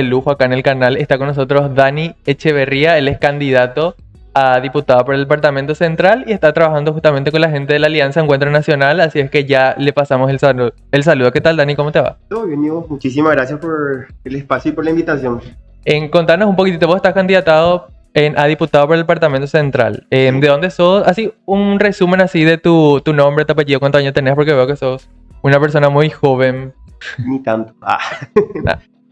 de lujo acá en el canal. Está con nosotros Dani Echeverría, él es candidato a diputado por el Departamento Central y está trabajando justamente con la gente de la Alianza Encuentro Nacional, así es que ya le pasamos el saludo. ¿Qué tal, Dani? ¿Cómo te va? Todo bien, Diego. Muchísimas gracias por el espacio y por la invitación. Contanos un poquitito, vos estás candidatado a diputado por el Departamento Central. ¿De dónde sos? Así, un resumen así de tu nombre, tu apellido, cuántos años tenés, porque veo que sos una persona muy joven. Ni tanto. Ah,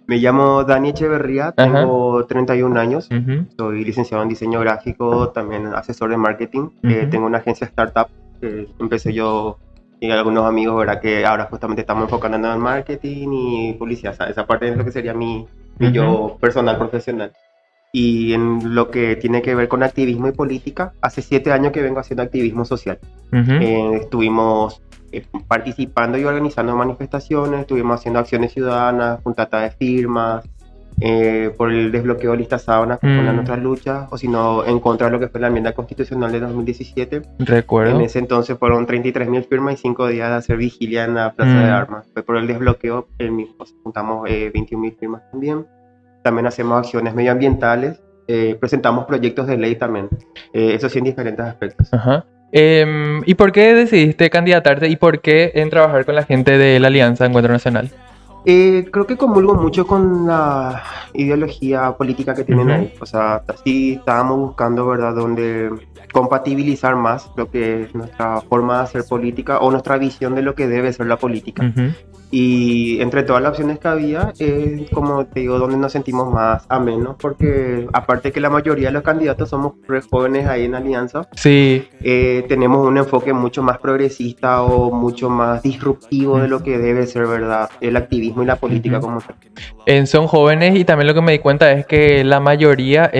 Me llamo Dani Echeverría, tengo 31 años, ujú, soy licenciado en diseño gráfico, también asesor de marketing. Ujú. Tengo una agencia startup que empecé yo y algunos amigos, ¿verdad? Que ahora justamente estamos enfocando en el marketing y publicidad. O sea, esa parte es lo que sería mi Ujú. yo personal, profesional. Y en lo que tiene que ver con activismo y política, hace 7 años que vengo haciendo activismo social. Ujú. Estuvimos participando y organizando manifestaciones, estuvimos haciendo acciones ciudadanas, juntatas de firmas, por el desbloqueo de listas sábanas, que fue una de nuestras luchas, o si no, en contra de lo que fue la enmienda constitucional de 2017. En Recuerdo. ese entonces fueron 33.000 firmas y 5 días de hacer vigilia en la Plaza de Armas. Fue por el desbloqueo, el mismo, juntamos 21.000 firmas también. También hacemos acciones medioambientales, presentamos proyectos de ley también, eso sí en diferentes aspectos. Ajá. ¿Y por qué decidiste candidatarte y por qué en trabajar con la gente de la Alianza Encuentro Nacional? Creo que comulgo mucho con la ideología política que tienen Ujú. ahí. O sea, sí estábamos buscando, ¿verdad?, donde compatibilizar más lo que es nuestra forma de hacer política o nuestra visión de lo que debe ser la política. Ujú. Y entre todas las opciones que había, como te digo, donde nos sentimos más amenos, porque aparte que la mayoría de los candidatos somos re jóvenes ahí en Alianza, Sí. tenemos un enfoque mucho más progresista o mucho más disruptivo de lo que debe ser, ¿verdad?, el activismo y la política Ujú. como tal. Son jóvenes y también lo que me di cuenta es que la mayoría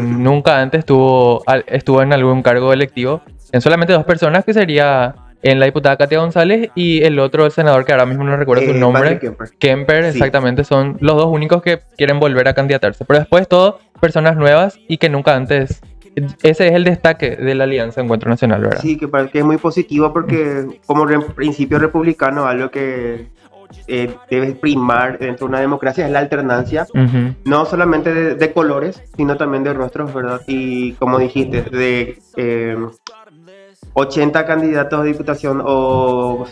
nunca antes estuvo en algún cargo electivo. En solamente dos personas, que sería en la diputada Katia González y el otro, el senador que ahora mismo no recuerdo su Patrick nombre, Kemper. Kemper, Sí, exactamente, son los dos únicos que quieren volver a candidatarse. Pero después todo personas nuevas y que nunca antes. Ese es el destaque de la Alianza Encuentro Nacional, ¿verdad? sí, que parece que es muy positivo porque como principio republicano algo que debe primar dentro de una democracia es la alternancia, Ujú. no solamente de colores, sino también de rostros, ¿verdad? Y como dijiste, de 80 candidatos a diputación o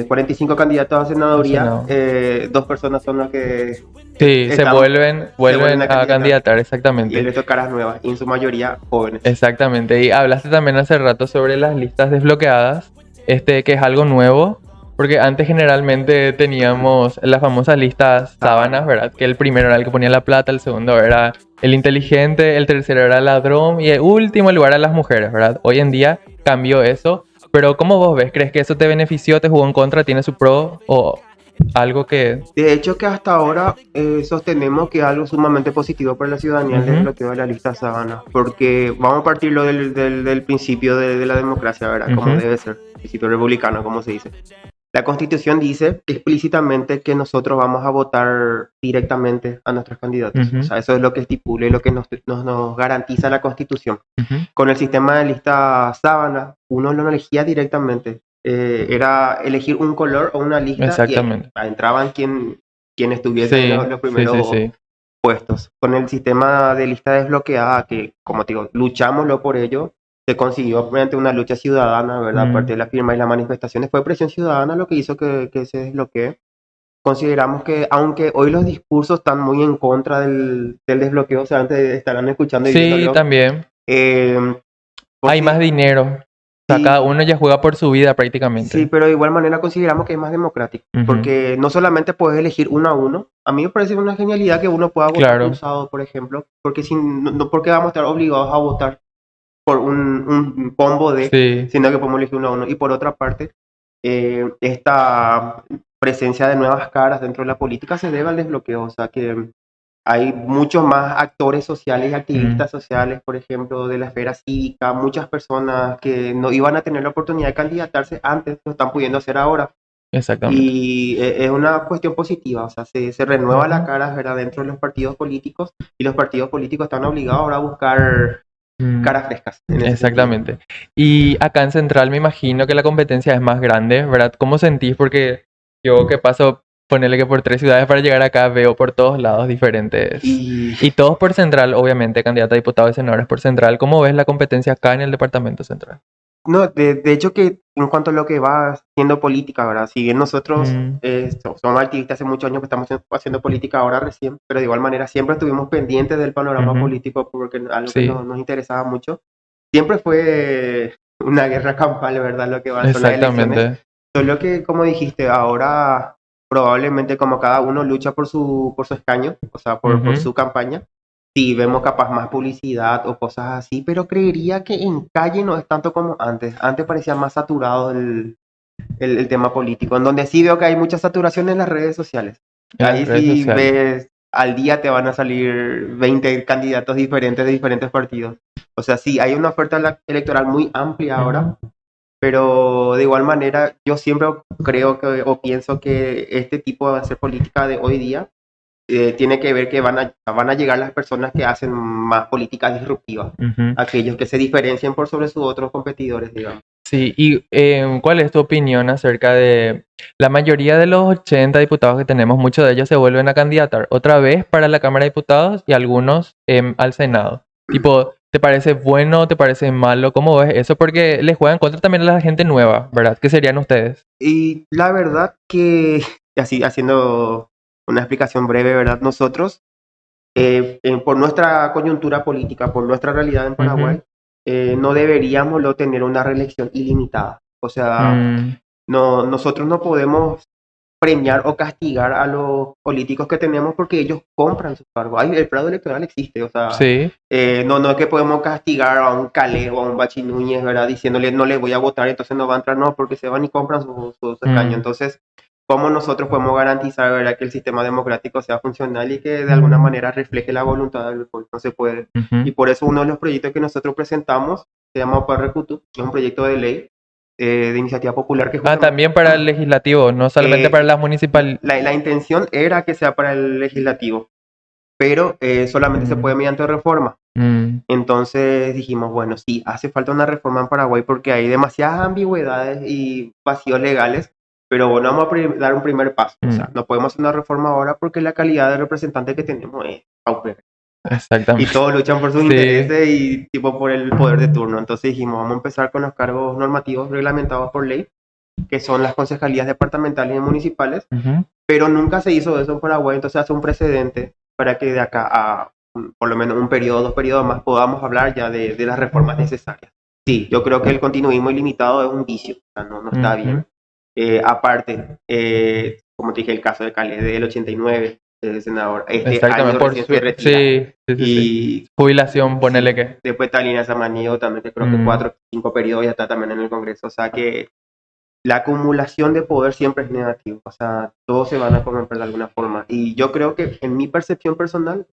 45 candidatos a senaduría, Senado. 2 personas son las que Sí, se vuelven vuelven a a candidatar candidatar, y el exactamente. resto caras nuevas, y en su mayoría jóvenes. Exactamente. Y hablaste también hace rato sobre las listas desbloqueadas, que es algo nuevo, porque antes generalmente teníamos las famosas listas sábanas, ¿verdad? Que el primero era el que ponía la plata, el segundo era el inteligente, el tercero era el ladrón y el último lugar a las mujeres, ¿verdad? Hoy en día cambió eso, pero ¿cómo vos ves? ¿Crees que eso te benefició, te jugó en contra, tiene su pro o algo que... De hecho, que hasta ahora sostenemos que es algo sumamente positivo para la ciudadanía el Ujú. desbloqueo de la lista sábana, porque vamos a partirlo del principio de la democracia, ¿verdad? Como Ujú. debe ser, principio republicano, como se dice. La Constitución dice explícitamente que nosotros vamos a votar directamente a nuestros candidatos. O Ujú. sea, eso es lo que estipula y lo que nos garantiza la Constitución. Ujú. Con el sistema de lista sábana, uno lo elegía directamente. Era elegir un color o una lista y Exactamente. entraban quien estuviese en Sí, los sí, sí, primeros sí. puestos. Con el sistema de lista desbloqueada, que como te digo, luchámoslo por ello, se consiguió mediante una lucha ciudadana, ¿verdad? Aparte de la firma y las manifestaciones, fue presión ciudadana lo que hizo que se desbloquee. Consideramos que, aunque hoy los discursos están muy en contra del desbloqueo, o sea, antes estarán escuchando y Sí, viéndolo, también. eh, Hay más dinero. O sea, cada sí, uno ya juega por su vida sí, prácticamente. pero de igual manera consideramos que es más democrático, Ujú. porque no solamente puedes elegir uno a uno. A mí me parece una genialidad que uno pueda votar Claro. cruzado, por ejemplo, porque no porque vamos a estar obligados a votar por un combo de, Sí. sino que podemos elegir uno a uno. Y por otra parte, esta presencia de nuevas caras dentro de la política se debe al desbloqueo, o sea que hay muchos más actores sociales y activistas sociales, por ejemplo, de la esfera cívica, muchas personas que no iban a tener la oportunidad de candidatarse antes, lo están pudiendo hacer ahora. Exactamente. Y es una cuestión positiva, o sea, se renueva la cara, ¿verdad?, dentro de los partidos políticos, y los partidos políticos están obligados ahora a buscar Mm, caras frescas en ese sentido. Exactamente. Y acá en Central me imagino que la competencia es más grande, ¿verdad? ¿Cómo sentís? Porque yo que paso Ponele que por 3 ciudades para llegar acá veo por todos lados diferentes. Y Y todos por Central, obviamente, candidata a diputados y senadores por Central. ¿Cómo ves la competencia acá en el Departamento Central? no, de hecho que en cuanto a lo que va siendo política, ¿verdad? Si bien nosotros somos activistas hace muchos años que estamos haciendo política ahora recién, pero de igual manera siempre estuvimos pendientes del panorama Ujú. político porque algo que Sí, nos interesaba mucho. Siempre fue una guerra campal, ¿verdad? Lo que van son las elecciones. exactamente. Solo que, como dijiste, ahora probablemente como cada uno lucha por su escaño, o sea, por Ujú. su campaña, sí vemos capaz más publicidad o cosas así, pero creería que en calle no es tanto como antes. Antes parecía más saturado el tema político, en donde sí veo que hay mucha saturación en las redes sociales. En las Ahí redes sí sociales. ves, al día te van a salir 20 candidatos diferentes de diferentes partidos. O sea, sí, hay una oferta electoral muy amplia Ujú. ahora, pero de igual manera yo siempre creo que o pienso que este tipo de hacer política de hoy día tiene que ver que van a llegar las personas que hacen más política disruptiva, Ujú. aquellos que se diferencian por sobre sus otros competidores, digamos. Sí, y ¿cuál es tu opinión acerca de la mayoría de los 80 diputados que tenemos? Muchos de ellos se vuelven a candidatar otra vez para la Cámara de Diputados y algunos al Senado. Tipo, ¿te parece bueno? ¿Te parece malo? ¿Cómo ves eso? Porque le juegan contra también a la gente nueva, ¿verdad? ¿Qué serían ustedes? Y la verdad que, así haciendo una explicación breve, ¿verdad? Nosotros, por nuestra coyuntura política, por nuestra realidad en Ujú. Paraguay, no deberíamos tener una reelección ilimitada. O sea, Mm, no, nosotros no podemos premiar o castigar a los políticos que tenemos porque ellos compran su cargo. El fraude electoral existe, o sea, sí. no es que podemos castigar a un Calé o a un Bachi Núñez, ¿verdad? Diciéndole no le voy a votar, entonces no va a entrar, no, porque se van y compran su escaño. Mm, Entonces, ¿cómo nosotros podemos garantizar, ¿verdad?, que el sistema democrático sea funcional y que de alguna manera refleje la voluntad del pueblo? No se puede. ujú. Y por eso uno de los proyectos que nosotros presentamos se llama Parrecutu, es un proyecto de ley de iniciativa popular que Ah, justamente también para el legislativo, no solamente para eh, las municipal. la intención era que sea para el legislativo, pero solamente se Mm, puede mediante reforma. mm, Entonces dijimos, bueno, sí, hace falta una reforma en Paraguay porque hay demasiadas ambigüedades y vacíos legales, pero bueno, vamos a dar un primer paso. O sea, mm, no podemos hacer una reforma ahora porque la calidad de representante que tenemos es paupérrima. Y exactamente. todos luchan por sus Sí. intereses y tipo por el poder de turno. Entonces dijimos, vamos a empezar con los cargos normativos reglamentados por ley, que son las concejalías departamentales y municipales, Ujú. pero nunca se hizo eso en Paraguay, entonces hace un precedente para que de acá a por lo menos un periodo, 2 periodos más, podamos hablar ya de las reformas necesarias. Sí, yo creo que el continuismo ilimitado es un vicio, o sea, no está Ujú. bien. Aparte, como te dije, el caso de Calais del 89, el senador, este Exactamente, año recién se retira. sí, sí, sí, sí. Y Jubilación, ponele sí, que. después Talina Samaniego también, que creo que Mm, 4 o 5 periodos ya está también en el Congreso, o sea que la acumulación de poder siempre es negativo, o sea, todos se van a corromper de alguna forma. Y yo creo que en mi percepción personal,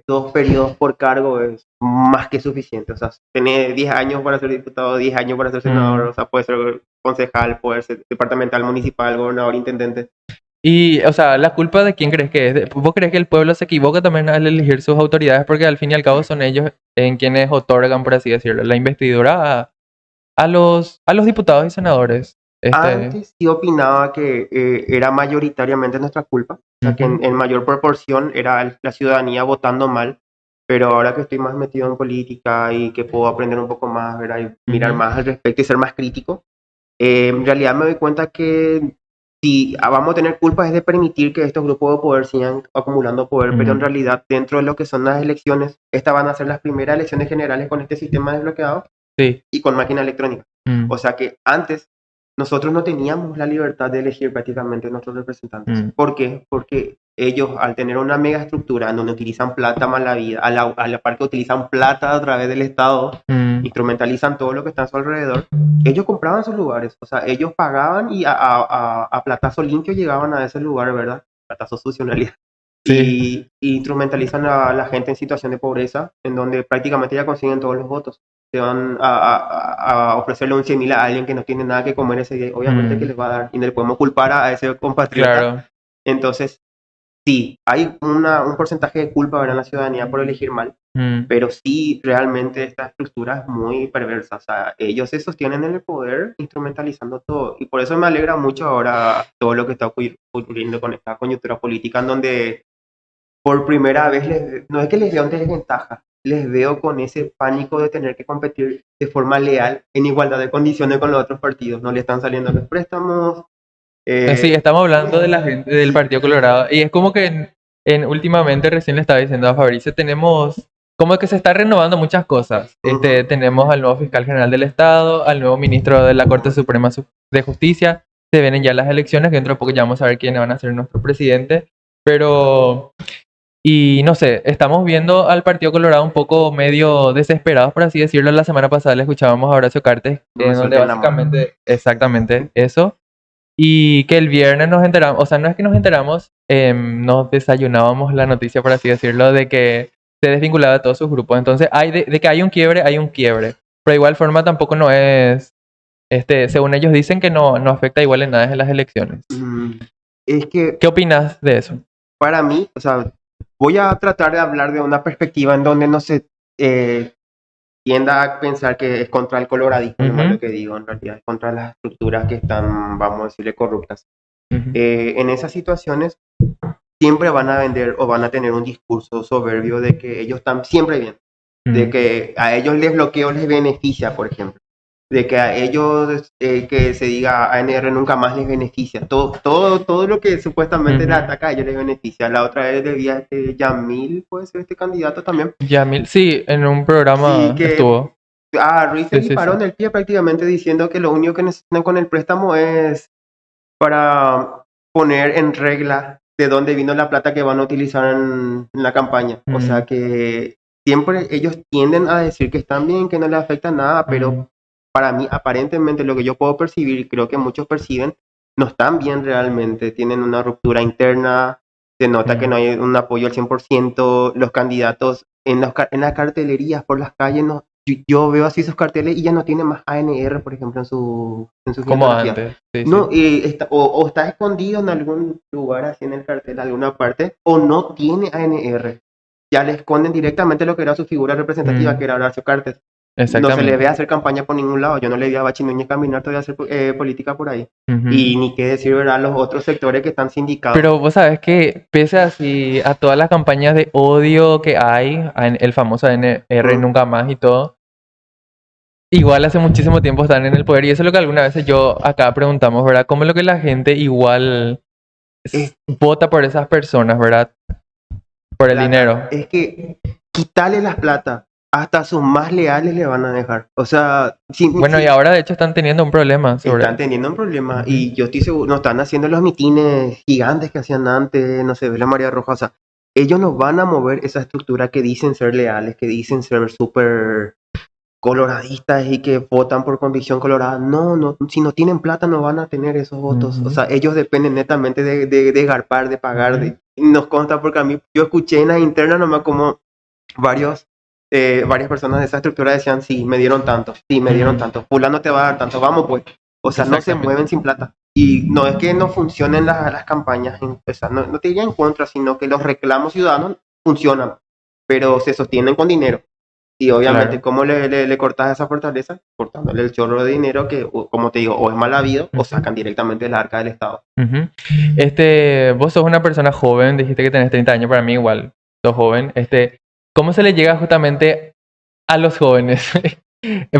2 periodos por cargo es más que suficiente. O sea, tener 10 años para ser diputado, 10 años para ser senador, mm. o sea, puede ser concejal, puede ser departamental, municipal, gobernador, intendente. Y, o sea, ¿la culpa de quién crees que es? ¿Vos crees que el pueblo se equivoca también al elegir sus autoridades? Porque al fin y al cabo son ellos en quienes otorgan, por así decirlo, la investidura a los diputados y senadores. Antes sí opinaba que era mayoritariamente nuestra culpa, o sea, que Ujú, en mayor proporción era la ciudadanía votando mal, pero ahora que estoy más metido en política y que puedo aprender un poco más, ¿verdad?, y mirar ujú, más al respecto y ser más crítico, en realidad me doy cuenta que si vamos a tener culpa es de permitir que estos grupos de poder sigan acumulando poder, pero en mm, realidad dentro de lo que son las elecciones, estas van a ser las primeras elecciones generales con este sistema desbloqueado sí. y con máquina electrónica. Mm, O sea que antes nosotros no teníamos la libertad de elegir prácticamente nuestros representantes. mm, ¿Por qué? Porque ellos, al tener una mega estructura en donde utilizan plata más la vida, a la par que utilizan plata a través del Estado, mm, instrumentalizan todo lo que está a su alrededor, ellos compraban sus lugares, o sea, ellos pagaban y a platazo limpio llegaban a ese lugar, ¿verdad? Platazo sucio en realidad. sí. Y instrumentalizan a la gente en situación de pobreza, en donde prácticamente ya consiguen todos los votos. Te van a ofrecerle un 100.000 a alguien que no tiene nada que comer ese día, obviamente que Mm, les va a dar, y no le podemos culpar a ese compatriota. claro. Entonces, sí, hay un porcentaje de culpa, ¿verdad?, en la ciudadanía por elegir mal, pero sí, realmente esta estructura es muy perversa. O sea, ellos se sostienen en el poder instrumentalizando todo. Y por eso me alegra mucho ahora todo lo que está ocurriendo con esta coyuntura política, en donde por primera vez, no es que les veo en desventaja, les veo con ese pánico de tener que competir de forma leal, en igualdad de condiciones con los otros partidos. No le están saliendo los préstamos. Sí, estamos hablando de la gente del Partido Colorado. Y es como que últimamente, recién le estaba diciendo a Fabricio, tenemos como que se está renovando muchas cosas. Tenemos al nuevo fiscal general del Estado, al nuevo ministro de la Corte Suprema de Justicia. Se vienen ya las elecciones, que dentro de poco ya vamos a ver quiénes van a ser nuestro presidente. Pero, y no sé, estamos viendo al Partido Colorado un poco medio desesperados, por así decirlo. La semana pasada le escuchábamos a Horacio Cartes, donde básicamente, exactamente eso. Y que el viernes nos enteramos, o sea, no es que nos enteramos, nos desayunábamos la noticia, por así decirlo, de que se desvinculaba de todos sus grupos. Entonces, de que hay un quiebre, hay un quiebre. Pero de igual forma tampoco no es, según ellos dicen que no afecta igual en nada en las elecciones. Es que, ¿Qué opinas de eso? Para mí, o sea, voy a tratar de hablar de una perspectiva en donde no se tienda a pensar que es contra el coloradismo, no es lo que digo, en realidad es contra las estructuras que están, vamos a decirle, corruptas. En esas situaciones siempre van a vender o van a tener un discurso soberbio de que ellos están siempre bien, de que a ellos les bloqueo les beneficia, por ejemplo, de que a ellos que se diga ANR nunca más les beneficia, todo lo que supuestamente les ataca a ellos les beneficia. La otra vez debía Yamil, puede ser este candidato también. Yamil, sí, en un programa que estuvo. Ruiz se disparó en el pie prácticamente diciendo que lo único que necesitan con el préstamo es para poner en regla de dónde vino la plata que van a utilizar en la campaña. O sea que siempre ellos tienden a decir que están bien, que no les afecta nada, pero para mí aparentemente lo que yo puedo percibir, y creo que muchos perciben, no están bien realmente, tienen una ruptura interna, se nota que no hay un apoyo al 100%, los candidatos en las cartelerías por las calles, no, yo veo así sus carteles y ya no tiene más ANR, por ejemplo, en su como antes. Sí, no, sí. o está escondido en algún lugar así en el cartel, alguna parte, o no tiene ANR. Ya le esconden directamente lo que era su figura representativa, que era Horacio Cartes. No se le ve hacer campaña por ningún lado. Yo no le vi a Bachi Núñez caminar todavía a hacer política por ahí. Y ni qué decir, ¿verdad?, los otros sectores que están sindicados. Pero vos sabes que pese así a todas las campañas de odio que hay, el famoso ANR nunca más y todo, igual hace muchísimo tiempo están en el poder. Y eso es lo que algunas veces yo acá preguntamos, ¿verdad? ¿Cómo es lo que la gente igual vota por esas personas, ¿verdad? Por el dinero. Es que quitarle las plata, hasta sus más leales le van a dejar. O sea, bueno, y ahora de hecho están teniendo un problema. Están teniendo un problema. Y yo estoy seguro, no están haciendo los mitines gigantes que hacían antes, no sé, la María Roja. O sea, ellos nos van a mover esa estructura que dicen ser leales, que dicen ser súper coloradistas y que votan por convicción colorada. No, si no tienen plata no van a tener esos votos. O sea, ellos dependen netamente de garpar, de pagar. Nos consta porque a mí, yo escuché en la interna nomás como varias personas de esa estructura decían, sí, me dieron tanto, fulano te va a dar tanto, vamos pues. O sea, no se mueven sin plata. Y no es que no funcionen las campañas, o sea, no te diría en contra, sino que los reclamos ciudadanos funcionan, pero se sostienen con dinero. Y obviamente, ¿cómo le cortas esa fortaleza? Cortándole el chorro de dinero que, como te digo, o es mal habido o sacan directamente del arca del Estado. Vos sos una persona joven, dijiste que tenés 30 años, para mí igual, sos joven. ¿Cómo se le llega justamente a los jóvenes?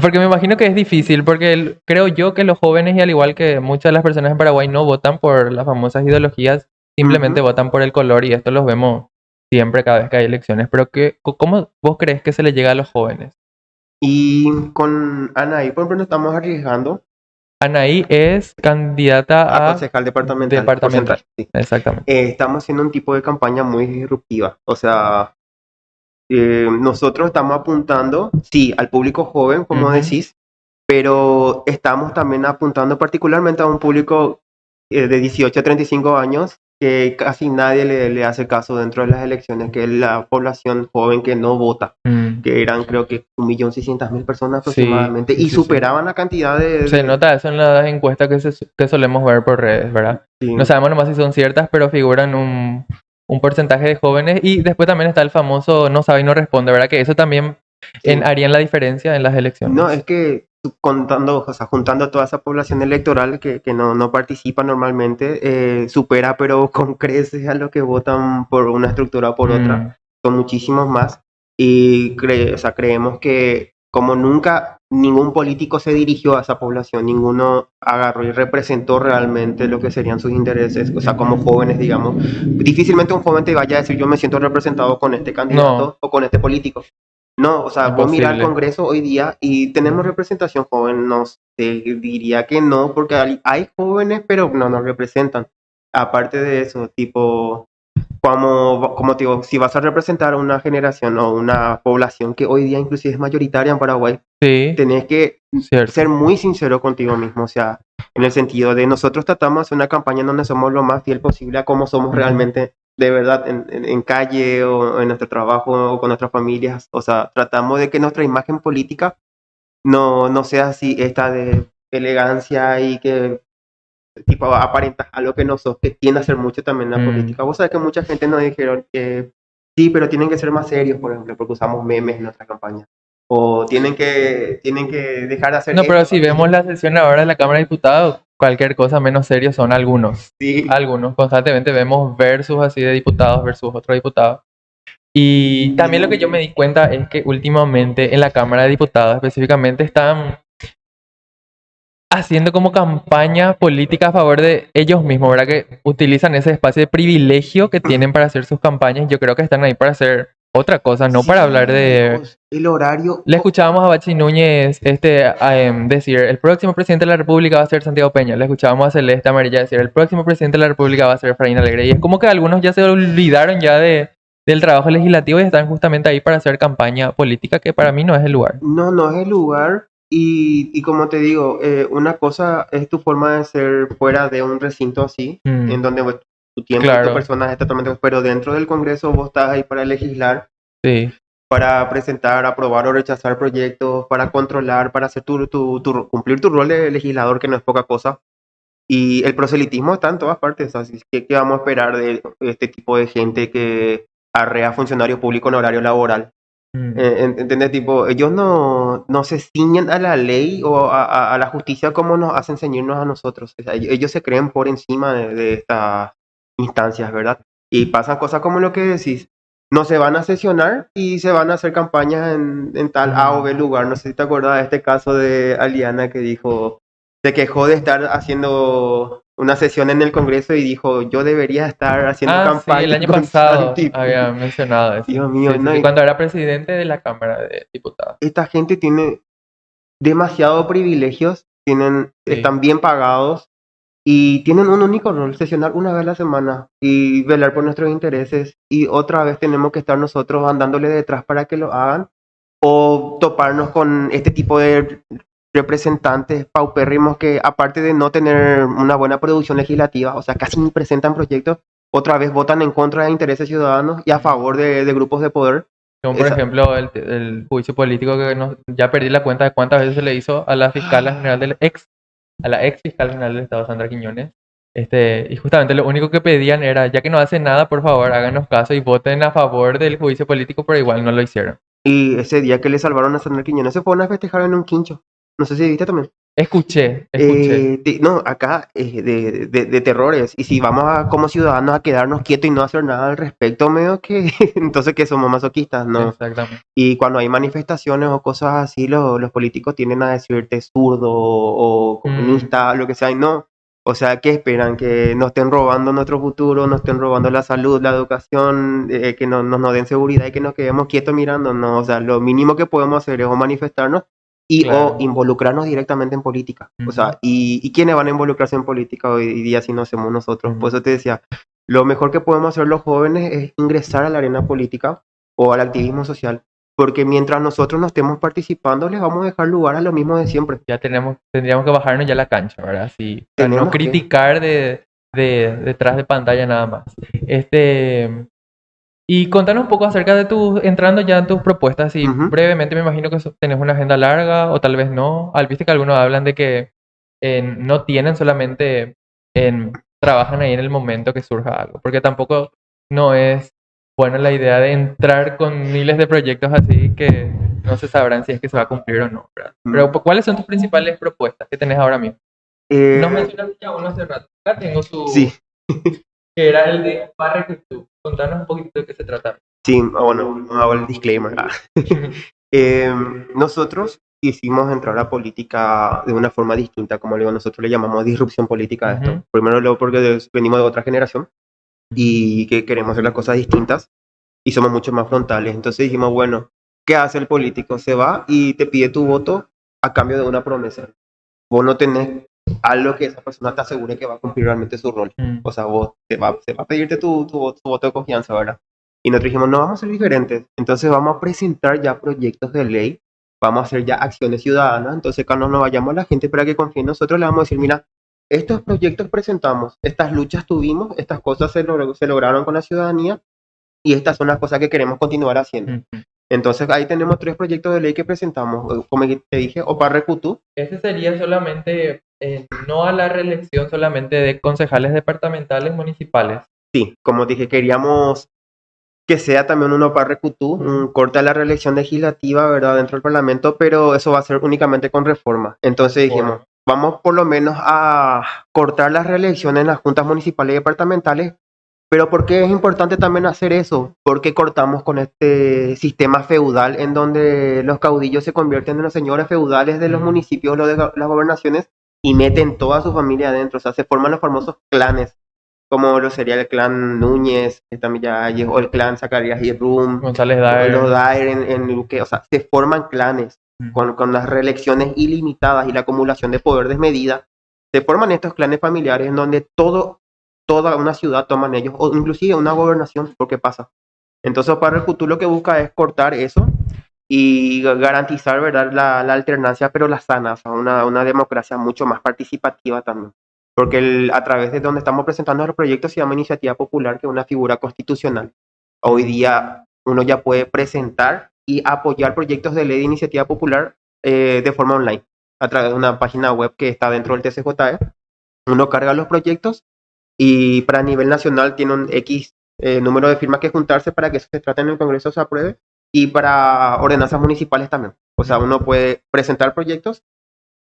Porque me imagino que es difícil, porque creo yo que los jóvenes, y al igual que muchas de las personas en Paraguay, no votan por las famosas ideologías, simplemente votan por el color, y esto los vemos siempre cada vez que hay elecciones. Pero ¿cómo vos crees que se le llega a los jóvenes? Y con Anaí, por ejemplo, estamos arriesgando. Anaí es candidata a concejal departamental. Sí. Exactamente. Estamos haciendo un tipo de campaña muy disruptiva. O sea, nosotros estamos apuntando, sí, al público joven, como decís, pero estamos también apuntando particularmente a un público de 18 a 35 años que casi nadie le hace caso dentro de las elecciones, que es la población joven que no vota, que eran creo que 1.600.000 personas aproximadamente, y superaban la cantidad de... Se nota eso en las encuestas que solemos ver por redes, ¿verdad? No sabemos nomás si son ciertas, pero figuran un un porcentaje de jóvenes y después también está el famoso no sabe y no responde, ¿verdad? Que eso también harían la diferencia en las elecciones. No, es que contando, o sea, juntando toda esa población electoral que no participa normalmente, supera pero con creces a los que votan por una estructura o por otra. Son muchísimos más. Y o sea, creemos que como nunca ningún político se dirigió a esa población, ninguno agarró y representó realmente lo que serían sus intereses, o sea, como jóvenes, digamos. Difícilmente un joven te vaya a decir yo me siento representado con este candidato o con este político. No, o sea, vos mirás al Congreso hoy día y tenemos representación joven, no sé, diría que no, porque hay jóvenes, pero no nos representan. Aparte de eso, tipo, como te digo, si vas a representar a una generación o una población que hoy día inclusive es mayoritaria en Paraguay, tenés que ser muy sincero contigo mismo, o sea, en el sentido de nosotros tratamos de hacer una campaña en donde somos lo más fiel posible a cómo somos realmente de verdad en calle o en nuestro trabajo o con nuestras familias, o sea, tratamos de que nuestra imagen política no sea así esta de elegancia y que tipo aparentas algo que no sos, que tiende a ser mucho también en la política. Vos sabés que mucha gente nos dijeron que sí, pero tienen que ser más serios, por ejemplo, porque usamos memes en nuestra campaña. O tienen que dejar de hacer No, pero si vemos la sesión ahora de la Cámara de Diputados, cualquier cosa menos serio son algunos. Sí. Algunos. Constantemente vemos versus así de diputados versus otros diputados. Y también lo que yo me di cuenta es que últimamente en la Cámara de Diputados específicamente están haciendo como campaña política a favor de ellos mismos, ¿verdad? Que utilizan ese espacio de privilegio que tienen para hacer sus campañas. Yo creo que están ahí para hacer otra cosa, no para hablar de... El horario... Le escuchábamos a Bachi Núñez decir, el próximo presidente de la República va a ser Santiago Peña. Le escuchábamos a Celeste Amarilla decir, el próximo presidente de la República va a ser Efraín Alegre. Y es como que algunos ya se olvidaron ya del trabajo legislativo y están justamente ahí para hacer campaña política, que para mí no es el lugar. No es el lugar. Y como te digo, una cosa es tu forma de ser fuera de un recinto así, en donde tu tiempo y tu persona es totalmente... Pero dentro del Congreso vos estás ahí para legislar, para presentar, aprobar o rechazar proyectos, para controlar, para hacer cumplir tu rol de legislador, que no es poca cosa. Y el proselitismo está en todas partes, así que ¿qué vamos a esperar de este tipo de gente que arrea funcionario público en horario laboral? ¿Entendés? Tipo, ellos no se ciñen a la ley o a la justicia como nos hacen ceñirnos a nosotros. O sea, ellos se creen por encima de estas instancias, ¿verdad? Y pasan cosas como lo que decís. No se van a sesionar y se van a hacer campañas en tal A o B lugar. No sé si te acuerdas de este caso de Aliana que dijo, se quejó de estar haciendo una sesión en el Congreso y dijo, yo debería estar haciendo campaña. Sí, el año pasado había mencionado eso. Dios mío, sí, cuando era presidente de la Cámara de Diputados. Esta gente tiene demasiados privilegios, están bien pagados y tienen un único rol, sesionar una vez a la semana y velar por nuestros intereses, y otra vez tenemos que estar nosotros andándole detrás para que lo hagan o toparnos con este tipo de representantes paupérrimos que, aparte de no tener una buena producción legislativa, o sea, casi ni presentan proyectos, otra vez votan en contra de intereses ciudadanos y a favor de grupos de poder. Como por ejemplo el juicio político que ya perdí la cuenta de cuántas veces se le hizo a la fiscal general a la ex fiscal general del Estado, Sandra Quiñones. Y justamente lo único que pedían era, ya que no hacen nada, por favor, háganos caso y voten a favor del juicio político, pero igual no lo hicieron. Y ese día que le salvaron a Sandra Quiñones se fueron a festejar en un quincho. No sé si viste también. Escuché. No, acá de terrores. Y si vamos como ciudadanos a quedarnos quietos y no hacer nada al respecto, medio que entonces que somos masoquistas, ¿no? Exactamente. Y cuando hay manifestaciones o cosas así, los políticos tienden a decirte zurdo o comunista, lo que sea, y no. O sea, ¿qué esperan? Que nos estén robando nuestro futuro, nos estén robando la salud, la educación, que nos den seguridad y que nos quedemos quietos mirando. No, o sea, lo mínimo que podemos hacer es o manifestarnos o involucrarnos directamente en política. O sea, ¿y quiénes van a involucrarse en política hoy día si no hacemos nosotros? Por eso te decía, lo mejor que podemos hacer los jóvenes es ingresar a la arena política o al activismo social, porque mientras nosotros no estemos participando, les vamos a dejar lugar a lo mismo de siempre. Ya tendríamos que bajarnos ya a la cancha, ¿verdad? Sí, no criticar detrás de pantalla nada más. Y contanos un poco acerca de entrando ya en tus propuestas, y brevemente me imagino que tenés una agenda larga o tal vez no. Viste que algunos hablan de que no tienen solamente, trabajan ahí en el momento que surja algo, porque tampoco no es buena la idea de entrar con miles de proyectos así que no se sabrán si es que se va a cumplir o no, ¿verdad? Pero ¿cuáles son tus principales propuestas que tenés ahora mismo? Nos mencionaste ya uno hace rato. Acá tengo Sí, que era el de Parrecucú. Contanos un poquito de qué se trata. sí, bueno, hago el disclaimer. Nosotros quisimos entrar a la política de una forma distinta, como le digo, nosotros le llamamos disrupción política a esto. Primero luego porque venimos de otra generación y que queremos hacer las cosas distintas y somos mucho más frontales. Entonces dijimos, bueno, ¿qué hace el político? Se va y te pide tu voto a cambio de una promesa. Vos no tenés algo que esa persona te asegure que va a cumplir realmente su rol. O sea, vos se va a pedirte tu voto de confianza, ¿verdad? Y nosotros dijimos, no, vamos a ser diferentes. Entonces vamos a presentar ya proyectos de ley, vamos a hacer ya acciones ciudadanas. Entonces cuando nos vayamos a la gente para que confíe en nosotros, le vamos a decir, mira, estos proyectos presentamos, estas luchas tuvimos, estas cosas se lograron con la ciudadanía y estas son las cosas que queremos continuar haciendo. Entonces ahí tenemos 3 proyectos de ley que presentamos, como te dije, Oparrecutú. Ese sería solamente, no a la reelección solamente de concejales departamentales municipales. Sí, como dije, queríamos que sea también un Oparrecutú, un corte a la reelección legislativa, ¿verdad?, dentro del Parlamento, pero eso va a ser únicamente con reforma. Entonces dijimos, vamos por lo menos a cortar las reelecciones en las juntas municipales y departamentales. Pero ¿por qué es importante también hacer eso? Porque cortamos con este sistema feudal en donde los caudillos se convierten en los señores feudales de los municipios o de las gobernaciones y meten toda su familia adentro. O sea, se forman los famosos clanes, como lo sería el clan Núñez, o el clan Zacarías y Rum, González Daer. Los Daer en Luque. O sea, se forman clanes con las reelecciones ilimitadas y la acumulación de poder desmedida. Se forman estos clanes familiares en donde toda una ciudad toman ellos, o inclusive una gobernación, porque pasa. Entonces, para el futuro lo que busca es cortar eso y garantizar, ¿verdad?, la alternancia, pero la sana, o sea, una democracia mucho más participativa también. Porque a través de donde estamos presentando los proyectos se llama iniciativa popular, que es una figura constitucional. Hoy día uno ya puede presentar y apoyar proyectos de ley de iniciativa popular de forma online, a través de una página web que está dentro del TCJE. Uno carga los proyectos y para nivel nacional tiene un X número de firmas que juntarse para que eso se trate en el Congreso, se apruebe, y para ordenanzas municipales también. O sea, uno puede presentar proyectos,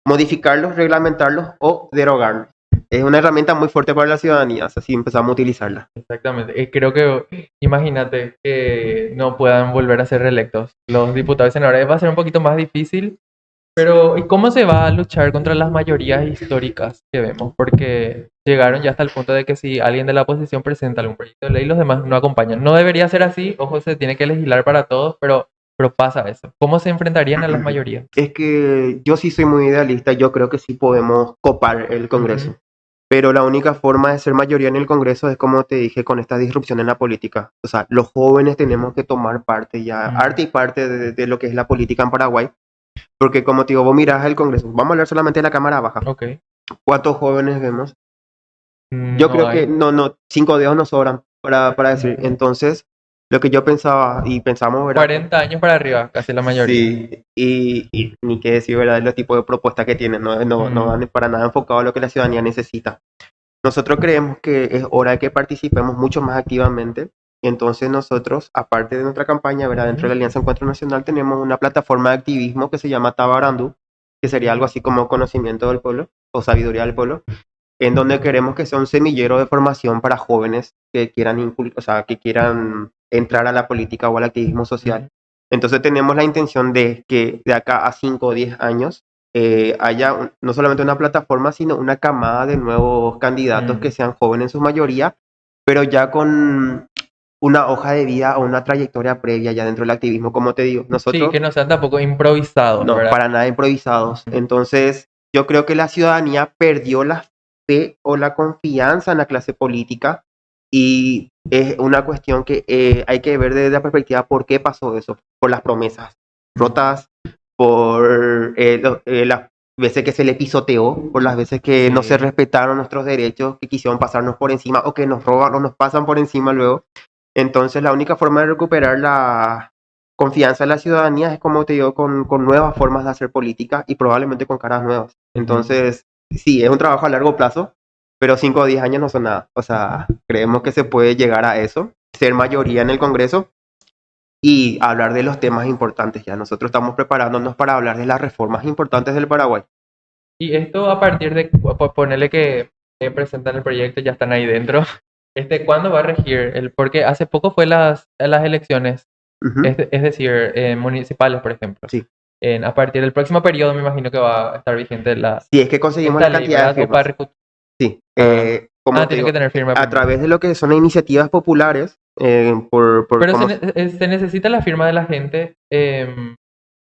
modificarlos, reglamentarlos o derogarlos. Es una herramienta muy fuerte para la ciudadanía, o sea, si empezamos a utilizarla. Exactamente. Creo que, imagínate que no puedan volver a ser reelectos los diputados y senadores. Va a ser un poquito más difícil. Pero, ¿y cómo se va a luchar contra las mayorías históricas que vemos? Porque llegaron ya hasta el punto de que si alguien de la oposición presenta algún proyecto de ley, los demás no acompañan. No debería ser así, ojo, se tiene que legislar para todos, pero pasa eso. ¿Cómo se enfrentarían a las mayorías? Es que yo sí soy muy idealista, yo creo que sí podemos copar el Congreso. Pero la única forma de ser mayoría en el Congreso es, como te dije, con esta disrupción en la política. O sea, los jóvenes tenemos que tomar parte ya, arte y parte de lo que es la política en Paraguay. Porque como te digo, vos mirás el Congreso, vamos a hablar solamente de la Cámara Baja. Okay. ¿Cuántos jóvenes vemos? Yo creo que 5 dedos no sobran para decir. Entonces, lo que yo pensaba y pensamos, ¿verdad? 40 años para arriba, casi la mayoría. Sí, y ni qué decir, ¿verdad? Los tipos de propuestas que tienen, no van para nada enfocado a lo que la ciudadanía necesita. Nosotros creemos que es hora de que participemos mucho más activamente. Entonces nosotros, aparte de nuestra campaña, ¿verdad?, dentro de la Alianza Encuentro Nacional, tenemos una plataforma de activismo que se llama Tabarandú, que sería algo así como conocimiento del pueblo o sabiduría del pueblo, en donde queremos que sea un semillero de formación para jóvenes que quieran, que quieran entrar a la política o al activismo social. Entonces tenemos la intención de que de acá a 5 o 10 años haya no solamente una plataforma, sino una camada de nuevos candidatos que sean jóvenes en su mayoría, pero ya con una hoja de vida o una trayectoria previa ya dentro del activismo, como te digo. Nosotros, sí, que no sean tampoco improvisados. No, ¿verdad? para nada improvisados. Entonces, yo creo que la ciudadanía perdió la fe o la confianza en la clase política y es una cuestión que hay que ver desde la perspectiva por qué pasó eso, por las promesas rotas, por las veces que se le pisoteó, por las veces que no se respetaron nuestros derechos, que quisieron pasarnos por encima o que nos roban o nos pasan por encima luego. Entonces la única forma de recuperar la confianza en la ciudadanía es, como te digo, con nuevas formas de hacer política y probablemente con caras nuevas. Entonces, sí, es un trabajo a largo plazo, pero 5 o 10 años no son nada. O sea, creemos que se puede llegar a eso ser mayoría en el Congreso y hablar de los temas importantes ya. Nosotros estamos preparándonos para hablar de las reformas importantes del Paraguay. Y esto a partir de ponerle que presentan el proyecto, ya están ahí dentro. ¿Cuándo va a regir? Porque hace poco fue las elecciones, Ujú, es decir, municipales, por ejemplo. sí. A partir del próximo periodo me imagino que va a estar vigente Si es que conseguimos esta la ley, cantidad de ¿verdad? O firmas. Sí. ah, Como te tiene que digo, tener firma a primero. través de lo que son iniciativas populares, por Pero cómo... se necesita la firma de la gente,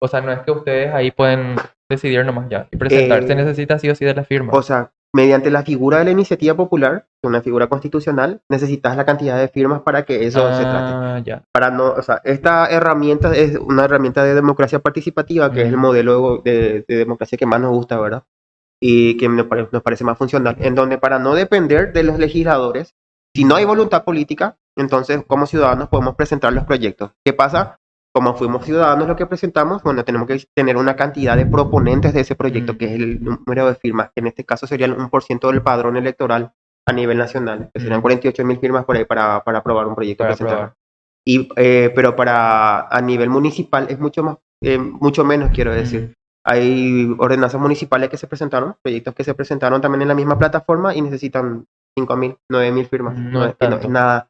o sea, no es que ustedes ahí pueden decidir nomás ya y presentar, se eh, necesita sí o sí de la firma. O sea, mediante la figura de la iniciativa popular, una figura constitucional, necesitas la cantidad de firmas para que eso se trate. Ah, ya. Para no, o sea, esta herramienta es una herramienta de democracia participativa, que es el Mm, modelo de democracia que más nos gusta, ¿verdad? Y que nos parece más funcional, en donde para no depender de los legisladores, si no hay voluntad política, entonces como ciudadanos podemos presentar los proyectos. ¿Qué pasa? Como fuimos ciudadanos lo que presentamos, bueno, tenemos que tener una cantidad de proponentes de ese proyecto, que es el número de firmas, que en este caso sería el 1% del padrón electoral a nivel nacional, que serían 48.000 firmas por ahí para aprobar un proyecto para presentado. aprobar. Pero a nivel municipal es mucho menos, quiero decir. Hay ordenanzas municipales que se presentaron, proyectos que se presentaron también en la misma plataforma y necesitan 5.000, 9.000 firmas. No es Y no es tanto. nada.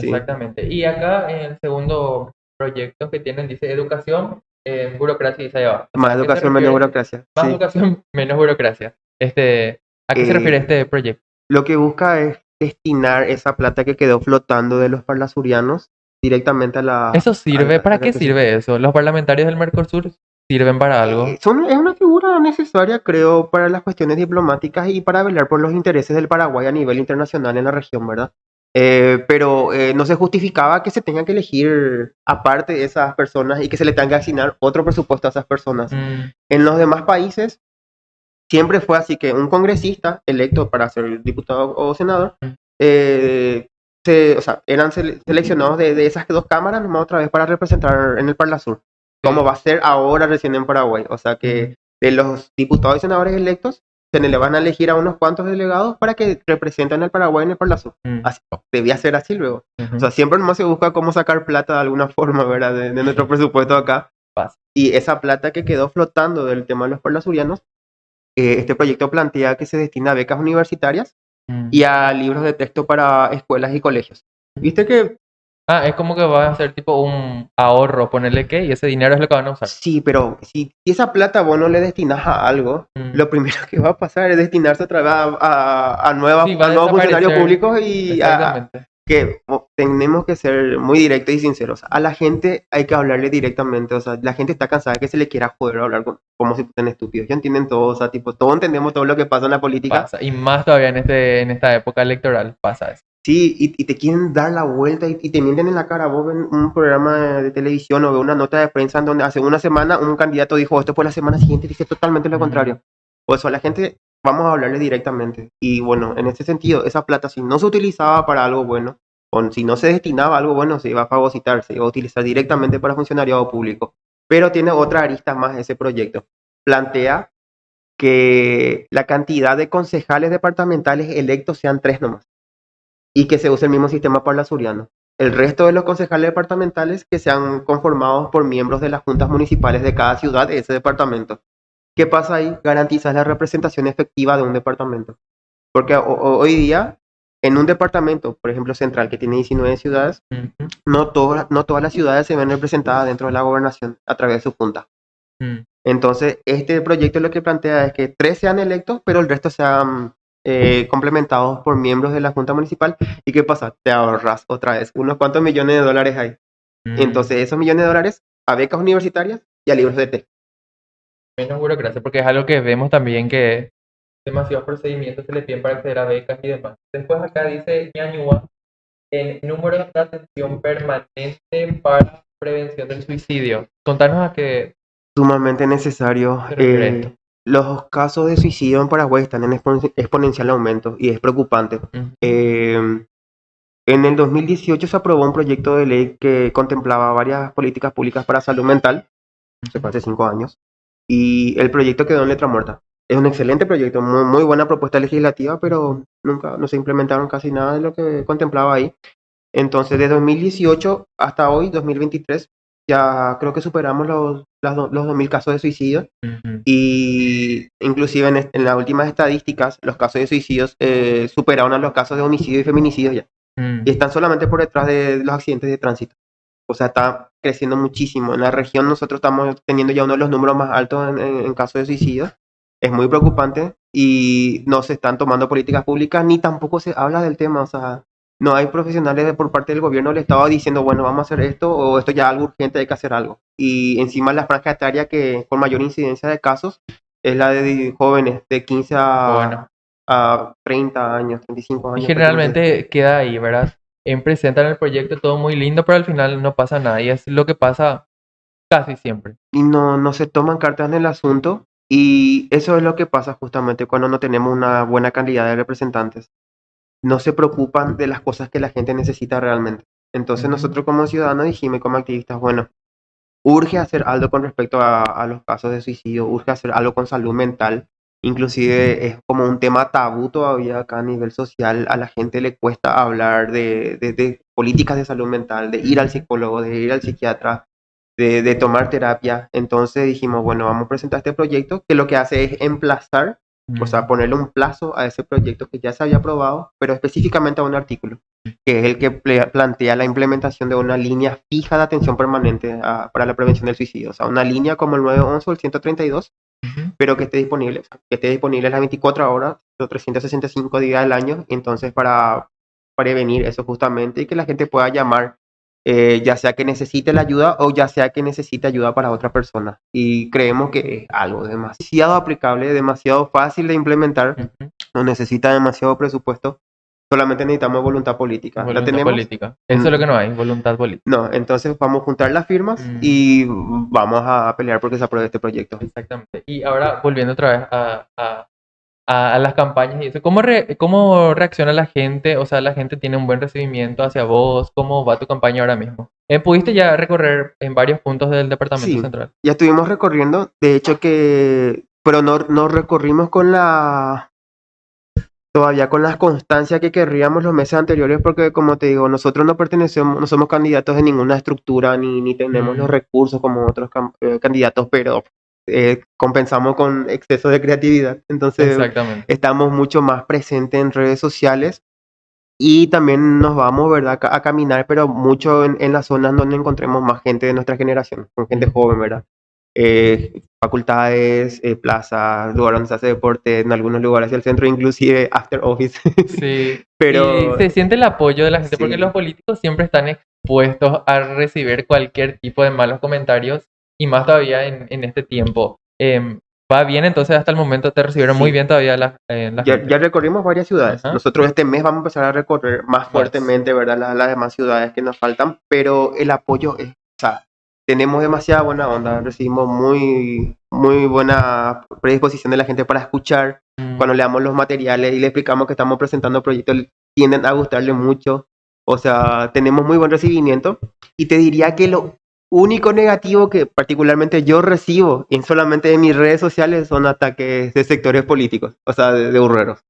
Sí. Exactamente. Y acá en el segundo proyecto que tienen dice educación, burocracia y se va. O sea, Más ¿a qué se educación, menos refiere? burocracia. Más Sí. educación, menos burocracia. ¿A qué se refiere Eh, este proyecto? lo que busca es destinar esa plata que quedó flotando de los parlasurianos directamente ¿Eso sirve? a la ¿Para qué representación. sirve eso? ¿Los parlamentarios del Mercosur sirven para algo? Es una figura necesaria, creo, para las cuestiones diplomáticas y para velar por los intereses del Paraguay a nivel internacional en la región, ¿verdad? Pero no se justificaba que se tenga que elegir aparte de esas personas y que se le tenga que asignar otro presupuesto a esas personas. Mm, En los demás países siempre fue así que un congresista electo para ser diputado o senador, mm, o sea, eran seleccionados de esas dos cámaras nomás otra vez para representar en el Parlasur, como sí. va a ser ahora recién en Paraguay. O sea Mm, que de los diputados y senadores electos, se le van a elegir a unos cuantos delegados para que representen al Paraguay en el Parlasur. mm, Así, debía ser así luego. O ujú. sea, siempre nomás se busca cómo sacar plata de alguna forma, ¿verdad? De nuestro presupuesto acá. Pasa. Y esa plata que quedó flotando del tema de los parlasurianos, este proyecto plantea que se destina a becas universitarias Mm. y a libros de texto para escuelas y colegios. Viste que Es como que va a ser tipo un ahorro, ponerle que, y ese dinero es lo que van a usar. sí, pero si esa plata vos no le destinas a algo, Mm. lo primero que va a pasar es destinarse otra vez Sí, va a a nuevos funcionarios desaparecer. públicos y Exactamente. que tenemos que ser muy directos y sinceros. A la gente hay que hablarle directamente, o sea, la gente está cansada de que se le quiera joder hablar como si fueran estúpidos. Ya entienden todo, o sea, tipo, todos entendemos todo lo que pasa en la política. Pasa. Y más todavía en esta época electoral pasa eso. Sí, y te quieren dar la vuelta y te mienten en la cara. Vos ves un programa de televisión o ves una nota de prensa en donde hace una semana un candidato dijo esto, pues la semana siguiente dice totalmente lo Mm, contrario. Por eso a la gente vamos a hablarle directamente. Y bueno, en ese sentido, esa plata si no se utilizaba para algo bueno, o si no se destinaba a algo bueno, se iba a fagocitar, se iba a utilizar directamente para funcionariado público. Pero tiene otra arista más ese proyecto. Plantea que la cantidad de concejales departamentales electos sean 3 nomás y que se use el mismo sistema parlasuriano. El resto de los concejales departamentales que sean conformados por miembros de las juntas municipales de cada ciudad de ese departamento. ¿Qué pasa ahí? Garantizas la representación efectiva de un departamento. Porque hoy día, en un departamento, por ejemplo, central, que tiene 19 ciudades, ujú, no todas las ciudades se ven representadas dentro de la gobernación a través de su junta. mm. Entonces, este proyecto lo que plantea es que 3 sean electos, pero el resto sean complementados por miembros de la Junta Municipal. ¿Y qué pasa? Te ahorras otra vez unos cuantos millones de dólares hay. Mm. Entonces, esos millones de dólares a becas universitarias y a libros de texto. Menos burocracia, porque es algo que vemos también que demasiados procedimientos se le piden para acceder a becas y demás. Después acá dice Ñañúa, en número de atención permanente para prevención del suicidio. Contanos a qué Sumamente necesario. se refiere esto. Los casos de suicidio en Paraguay están en exponencial aumento y es preocupante. Ujú, Eh, en el 2018 se aprobó un proyecto de ley que contemplaba varias políticas públicas para salud mental, se fue hace 5 años, y el proyecto quedó en letra muerta. Es un excelente proyecto, muy buena propuesta legislativa, pero nunca no se implementaron casi nada de lo que contemplaba ahí. Entonces, de 2018 hasta hoy, 2023, ya creo que superamos los 2.000 casos de suicidio. Ujú. Y inclusive en las últimas estadísticas, los casos de suicidios superaron a los casos de homicidio y feminicidio ya. Y Mm. están solamente por detrás de los accidentes de tránsito. O sea, está creciendo muchísimo. En la región nosotros estamos teniendo ya uno de los números más altos en casos de suicidio. Es muy preocupante y no se están tomando políticas públicas ni tampoco se habla del tema. O sea, no hay profesionales por parte del gobierno del Estado diciendo, bueno, vamos a hacer esto o esto ya es algo urgente, hay que hacer algo. Y encima la franja etaria que con mayor incidencia de casos es la de jóvenes de 15 Bueno. a 30 años, 35 Y años prácticamente. generalmente queda ahí, ¿verdad? Presentan el proyecto todo muy lindo, pero al final no pasa nada. Y es lo que pasa casi siempre. Y no se toman cartas en el asunto y eso es lo que pasa justamente cuando no tenemos una buena calidad de representantes. No se preocupan de las cosas que la gente necesita realmente. Entonces Ujú. nosotros como ciudadanos dijimos como activistas, bueno, urge hacer algo con respecto a los casos de suicidio, urge hacer algo con salud mental. Inclusive es como un tema tabú todavía acá a nivel social. A la gente le cuesta hablar de políticas de salud mental, de ir al Ujú. psicólogo, de ir al psiquiatra, de tomar terapia. Entonces dijimos, bueno, vamos a presentar este proyecto que lo que hace es emplazar, o sea, Mm. ponerle un plazo a ese proyecto que ya se había aprobado, pero específicamente a un artículo, que es el que plantea la implementación de una línea fija de atención permanente para la prevención del suicidio. O sea, una línea como el 911 o el 132, Ujú. pero que esté disponible las 24 horas, los 365 días del año, entonces para prevenir eso justamente y que la gente pueda llamar, ya sea que necesite la ayuda o ya sea que necesite ayuda para otra persona. Y creemos que es algo demasiado aplicable, demasiado fácil de implementar, Ujú. no necesita demasiado presupuesto, solamente necesitamos voluntad política. ¿La Voluntad tenemos? política. Eso es lo que no hay, voluntad política. No, entonces vamos a juntar las firmas Mm. y vamos a pelear porque se apruebe este proyecto. Exactamente. Y ahora volviendo otra vez a las campañas y eso, ¿cómo reacciona la gente? O sea, ¿la gente tiene un buen recibimiento hacia vos? ¿Cómo va tu campaña ahora mismo? ¿Pudiste ya recorrer en varios puntos del departamento Sí, central? ya estuvimos recorriendo, de hecho pero no recorrimos todavía con la constancia que querríamos los meses anteriores, porque como te digo, nosotros no pertenecemos, no somos candidatos de ninguna estructura, ni tenemos los Mm. recursos como otros candidatos, pero compensamos con exceso de creatividad. Entonces, Exactamente. estamos mucho más presentes en redes sociales y también nos vamos, ¿verdad?, a caminar, pero mucho en las zonas donde encontremos más gente de nuestra generación, con gente Mm. joven, ¿verdad? Facultades, plazas, lugares donde se hace deporte, en algunos lugares del centro, inclusive after office. Sí. Y Pero se siente el apoyo de la gente porque los sí, políticos siempre están expuestos a recibir cualquier tipo de malos comentarios y más todavía en este tiempo. Va bien, entonces hasta el momento te recibieron muy sí. bien todavía la gente. Ya recorrimos varias ciudades. Ajá. Nosotros este mes vamos a empezar a recorrer más Más. fuertemente, ¿verdad? Las demás ciudades que nos faltan, pero el apoyo es, o sea, tenemos demasiada buena onda, recibimos muy buena predisposición de la gente para escuchar. Mm. Cuando le damos los materiales y le explicamos que estamos presentando proyectos, tienden a gustarle mucho. O sea, tenemos muy buen recibimiento y te diría que lo único negativo que particularmente yo recibo en solamente de mis redes sociales son ataques de sectores políticos, o sea, de burreros.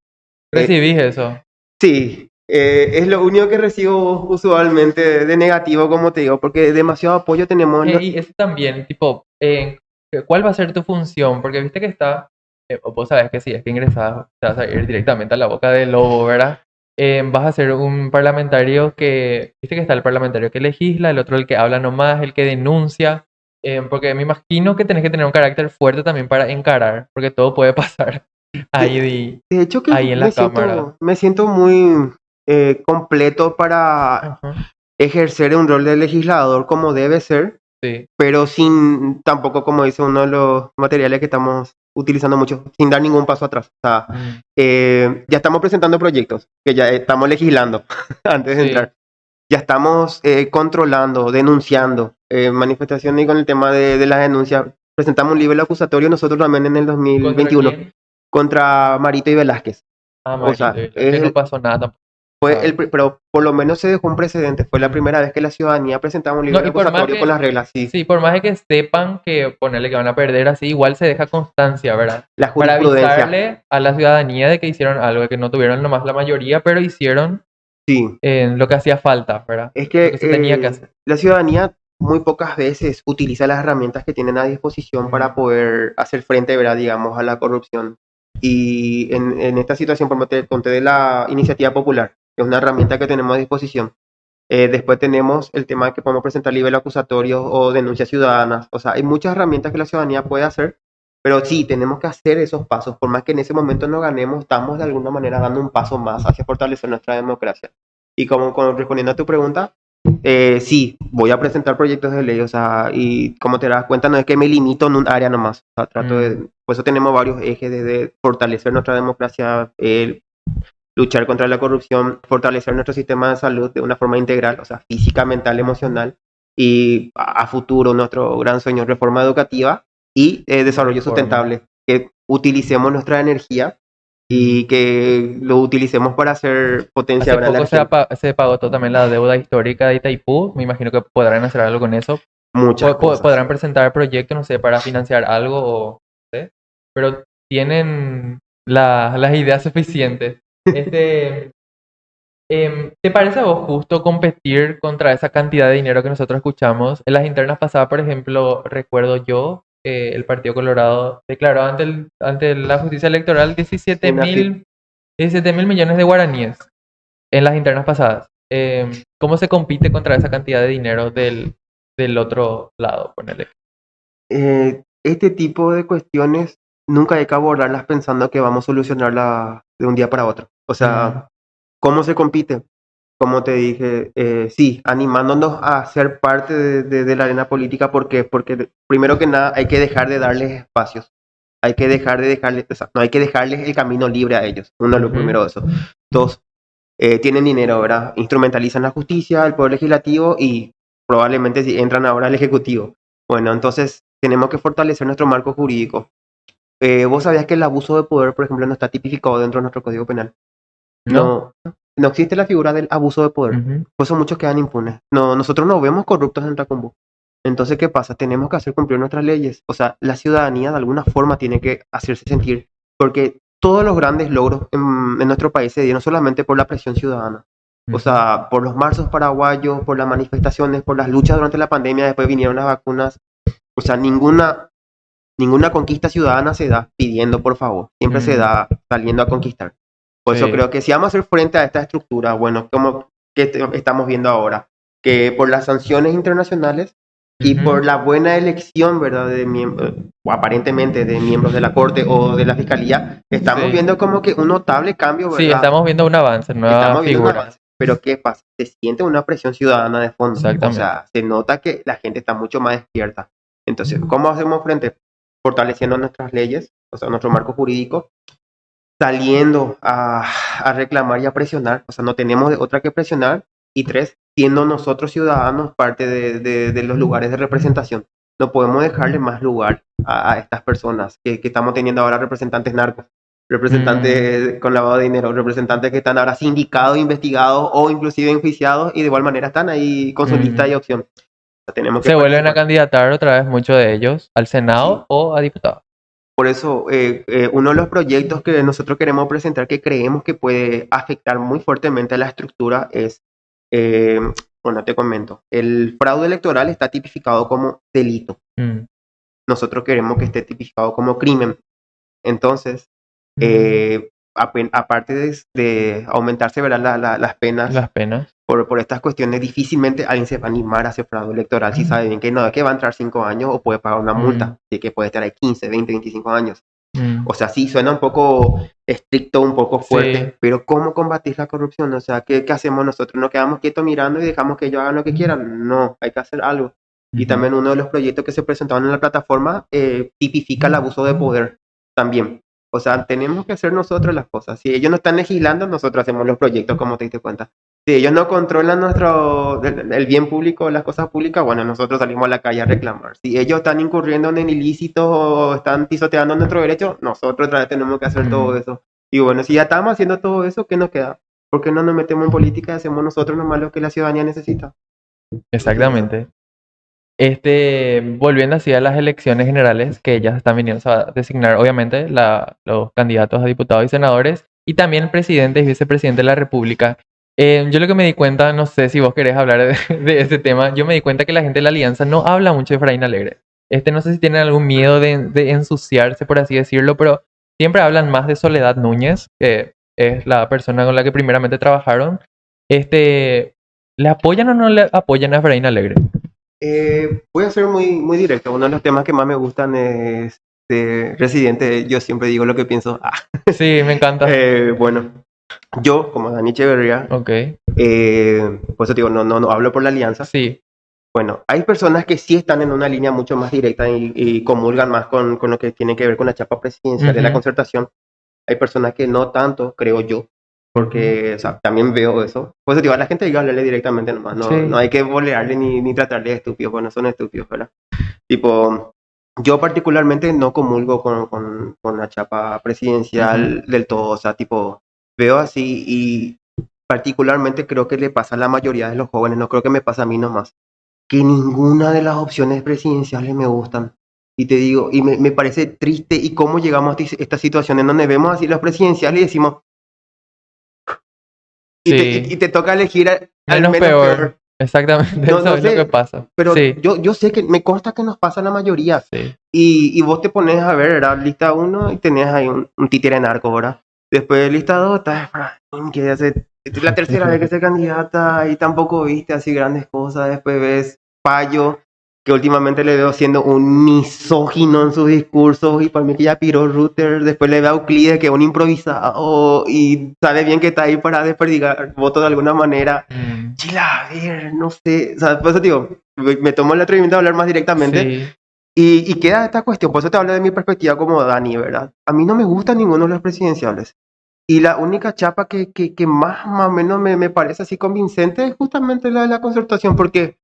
Eh, ¿Recibís eso? sí, es lo único que recibo usualmente de negativo, como te digo, porque demasiado apoyo tenemos en los... Y eso también, tipo, ¿cuál va a ser tu función? Porque viste que está, vos sabés que si es que ingresas, te vas a ir directamente a la boca del lobo, ¿verdad? Vas a ser un parlamentario viste que está el parlamentario que legisla, el otro el que habla nomás, el que denuncia, porque me imagino que tenés que tener un carácter fuerte también para encarar, porque todo puede pasar ahí, De, de hecho que ahí en la cámara. me siento muy completo para Ajá. ejercer un rol de legislador como debe ser, Sí. pero sin tampoco, como dice uno de los materiales que estamos utilizando mucho, sin dar ningún paso atrás. O sea, Mm. ya estamos presentando proyectos, que ya estamos legislando antes de Sí. entrar. Ya estamos controlando, denunciando manifestaciones y con el tema de las denuncias. Presentamos un libro acusatorio nosotros también en el ¿Contra 2021 quién? contra Marito y Velázquez. Ah, O Marito, sea, que no pasó nada tampoco. pero por lo menos se dejó un precedente. Fue la Mm. primera vez que la ciudadanía presentaba un No, libro y por más acusatorio con que, las reglas, sí. sí, por más de que sepan que ponerle que van a perder así, igual se deja constancia, ¿verdad? La Para jurisprudencia. avisarle a la ciudadanía de que hicieron algo, de que no tuvieron nomás la mayoría, pero hicieron Sí, en lo que hacía falta, ¿verdad? es Lo que se tenía que que hacer. la ciudadanía muy pocas veces utiliza las herramientas que tienen a disposición para poder hacer frente, ¿verdad? Digamos, a la corrupción. Y en esta situación, por te conté de la iniciativa popular, que es una herramienta que tenemos a disposición. Después tenemos el tema de que podemos presentar nivel acusatorio o denuncias ciudadanas. O sea, hay muchas herramientas que la ciudadanía puede hacer, pero sí, tenemos que hacer esos pasos. Por más que en ese momento no ganemos, estamos de alguna manera dando un paso más hacia fortalecer nuestra democracia. Y como respondiendo a tu pregunta, sí, voy a presentar proyectos de ley, o sea, y como te das cuenta, no es que me limito en un área nomás. O sea, por eso tenemos varios ejes desde fortalecer nuestra democracia, luchar contra la corrupción, fortalecer nuestro sistema de salud de una forma integral, o sea, física, mental, emocional, y a futuro nuestro gran sueño, reforma educativa y desarrollo sustentable, que utilicemos nuestra energía y que lo utilicemos para hacer potencia Hace a la poco región. se pagó también la deuda histórica de Itaipú. Me imagino que podrán hacer algo con eso. Muchas cosas. Podrán presentar proyectos, no sé, para financiar algo o no sé, pero tienen las ideas suficientes. Este, ¿Te parece a vos justo competir contra esa cantidad de dinero que nosotros escuchamos? En las internas pasadas, por ejemplo, recuerdo yo, el Partido Colorado declaró ante la justicia electoral 17 Una fi- mil 17 mil millones de guaraníes en las internas pasadas. ¿Cómo se compite contra esa cantidad de dinero del otro lado? Ponele. este tipo de cuestiones nunca hay que abordarlas pensando que vamos a solucionarla de un día para otro. O Mm, sea, ¿cómo se compite? Como te dije, sí, animándonos a ser parte de la arena política, ¿por qué? Porque primero que nada hay que dejar de darles espacios, hay que dejar de dejarles, o sea, no hay que dejarles el camino libre a ellos, uno, lo ujú, primero eso. Dos, tienen dinero, ¿verdad? Instrumentalizan la justicia, el poder legislativo y probablemente si entran ahora al ejecutivo. Bueno, entonces tenemos que fortalecer nuestro marco jurídico. ¿Vos sabías que el abuso de poder, por ejemplo, no está tipificado dentro de nuestro Código Penal? ¿no? No, no existe la figura del abuso de poder. Ujú, Por eso muchos quedan impunes. No, nosotros no vemos corruptos en Tacumbo. Entonces, ¿qué pasa? Tenemos que hacer cumplir nuestras leyes. O sea, la ciudadanía de alguna forma tiene que hacerse sentir, porque todos los grandes logros en nuestro país se dieron solamente por la presión ciudadana. O ujú. sea, por los marchos paraguayos, por las manifestaciones, por las luchas durante la pandemia, después vinieron las vacunas. O sea, ninguna conquista ciudadana se da pidiendo por favor, siempre se Mm, da saliendo a conquistar. Por eso sí. creo que si vamos a hacer frente a esta estructura, bueno, como que estamos viendo ahora, que por las sanciones internacionales y Ujú. por la buena elección, ¿verdad?, o aparentemente de miembros de la Corte o de la Fiscalía, estamos Sí. viendo como que un notable cambio, Sí, ¿verdad? estamos viendo un avance, nueva Estamos viendo un figura. avance. Pero ¿qué pasa? Se siente una presión ciudadana de fondo. O Exactamente. sea, se nota que la gente está mucho más despierta. Entonces, ¿cómo hacemos frente? Fortaleciendo nuestras leyes, o sea, nuestro marco jurídico, saliendo a reclamar y a presionar. O sea, no tenemos de otra que presionar. Y tres, siendo nosotros ciudadanos parte de los lugares de representación. No podemos dejarle más lugar a estas personas que estamos teniendo ahora representantes narcos, Mm, representantes con lavado de dinero, representantes que están ahora sindicados, investigados o inclusive enjuiciados y de igual manera están ahí con su lista mm. y opción. O sea, tenemos que Se vuelven a participar. candidatar otra vez muchos de ellos al Sí. Senado o a diputados. Por eso, uno de los proyectos que nosotros queremos presentar que creemos que puede afectar muy fuertemente a la estructura es, eh, bueno, te comento, el fraude electoral está tipificado como delito. Mm, Nosotros queremos que esté tipificado como crimen. Entonces, mm. aparte de aumentarse, ¿verdad?, las penas Las penas. por estas cuestiones, difícilmente alguien se va a animar a hacer fraude electoral si sabe bien que no, es que va a entrar 5 años o puede pagar una Mm, multa, de que puede estar ahí 15, 20, 25 años. mm. O sea, sí, suena un poco estricto, un poco Sí. fuerte, pero ¿cómo combatir la corrupción? O sea, ¿qué hacemos nosotros? ¿Nos quedamos quietos mirando y dejamos que ellos hagan lo que quieran? No, hay que hacer algo. Y Ujú. también uno de los proyectos que se presentaron en la plataforma tipifica el abuso de poder también. O sea, tenemos que hacer nosotros las cosas. Si ellos no están legislando, nosotros hacemos los proyectos, como te diste cuenta. Si ellos no controlan el bien público, las cosas públicas, bueno, nosotros salimos a la calle a reclamar. Si ellos están incurriendo en ilícitos o están pisoteando nuestro derecho, nosotros otra vez tenemos que hacer todo Mm, eso. Y bueno, si ya estamos haciendo todo eso, ¿qué nos queda? ¿Por qué no nos metemos en política y hacemos nosotros nomás lo que la ciudadanía necesita? exactamente. Volviendo así a las elecciones generales, que ya están viniendo a designar, obviamente, los candidatos a diputados y senadores, y también presidentes y vicepresidentes de la República. Yo lo que me di cuenta, no sé si vos querés hablar de ese tema, yo me di cuenta que la gente de la Alianza no habla mucho de Efraín Alegre. No sé si tienen algún miedo de ensuciarse, por así decirlo, pero siempre hablan más de Soledad Núñez, que es la persona con la que primeramente trabajaron. ¿Le apoyan o no le apoyan a Efraín Alegre? Voy a ser muy directo. Uno de los temas que más me gustan es de Residente. Yo siempre digo lo que pienso. Sí, me encanta. Bueno, yo, como Dani Echeverría, Ok, por eso digo, no hablo por la alianza. sí. Bueno, hay personas que sí están en una línea mucho más directa y comulgan más con lo que tiene que ver con la chapa presidencial de la Ujú, concertación. Hay personas que no tanto, creo yo, ujú. porque o sea, también veo eso. Por eso digo, a la gente hay que hablarle directamente nomás, no Sí. hay que bolearle ni tratarle de estúpidos, bueno, son estúpidos, ¿verdad? Tipo, yo particularmente no comulgo con la chapa Ujú. presidencial del todo, o sea, tipo, veo así y particularmente creo que le pasa a la mayoría de los jóvenes, no creo que me pasa a mí nomás, que ninguna de las opciones presidenciales me gustan. Y te digo, y me parece triste y cómo llegamos a esta situación en donde vemos así los presidenciales y decimos, y Sí. te toca elegir al Menos menos peor. peor. Exactamente, No, eso no es lo que sé, pasa. pero Sí, yo sé que me consta que nos pasa a la mayoría. sí. Y vos te pones a ver, ¿verdad? Lista uno y tenés ahí un títere narco, ¿verdad? Después lista 2, está Efraín, que hace esta es la tercera vez que se candidata y tampoco viste así grandes cosas. Después ves Payo, que últimamente le veo siendo un misógino en sus discursos y para mí que ya piró Ruther. Después le veo a Euclides, que es un improvisado y sabe bien que está ahí para desperdigar votos de alguna manera. Mm, Chila, a ver, no sé. O sea, por eso digo, me tomo el atrevimiento de hablar más directamente. sí. Y queda esta cuestión, por eso te hablo de mi perspectiva como Dani, ¿verdad? A mí no me gusta ninguno de los presidenciales. Y la única chapa que más o menos me parece así convincente es justamente la de la concertación, porque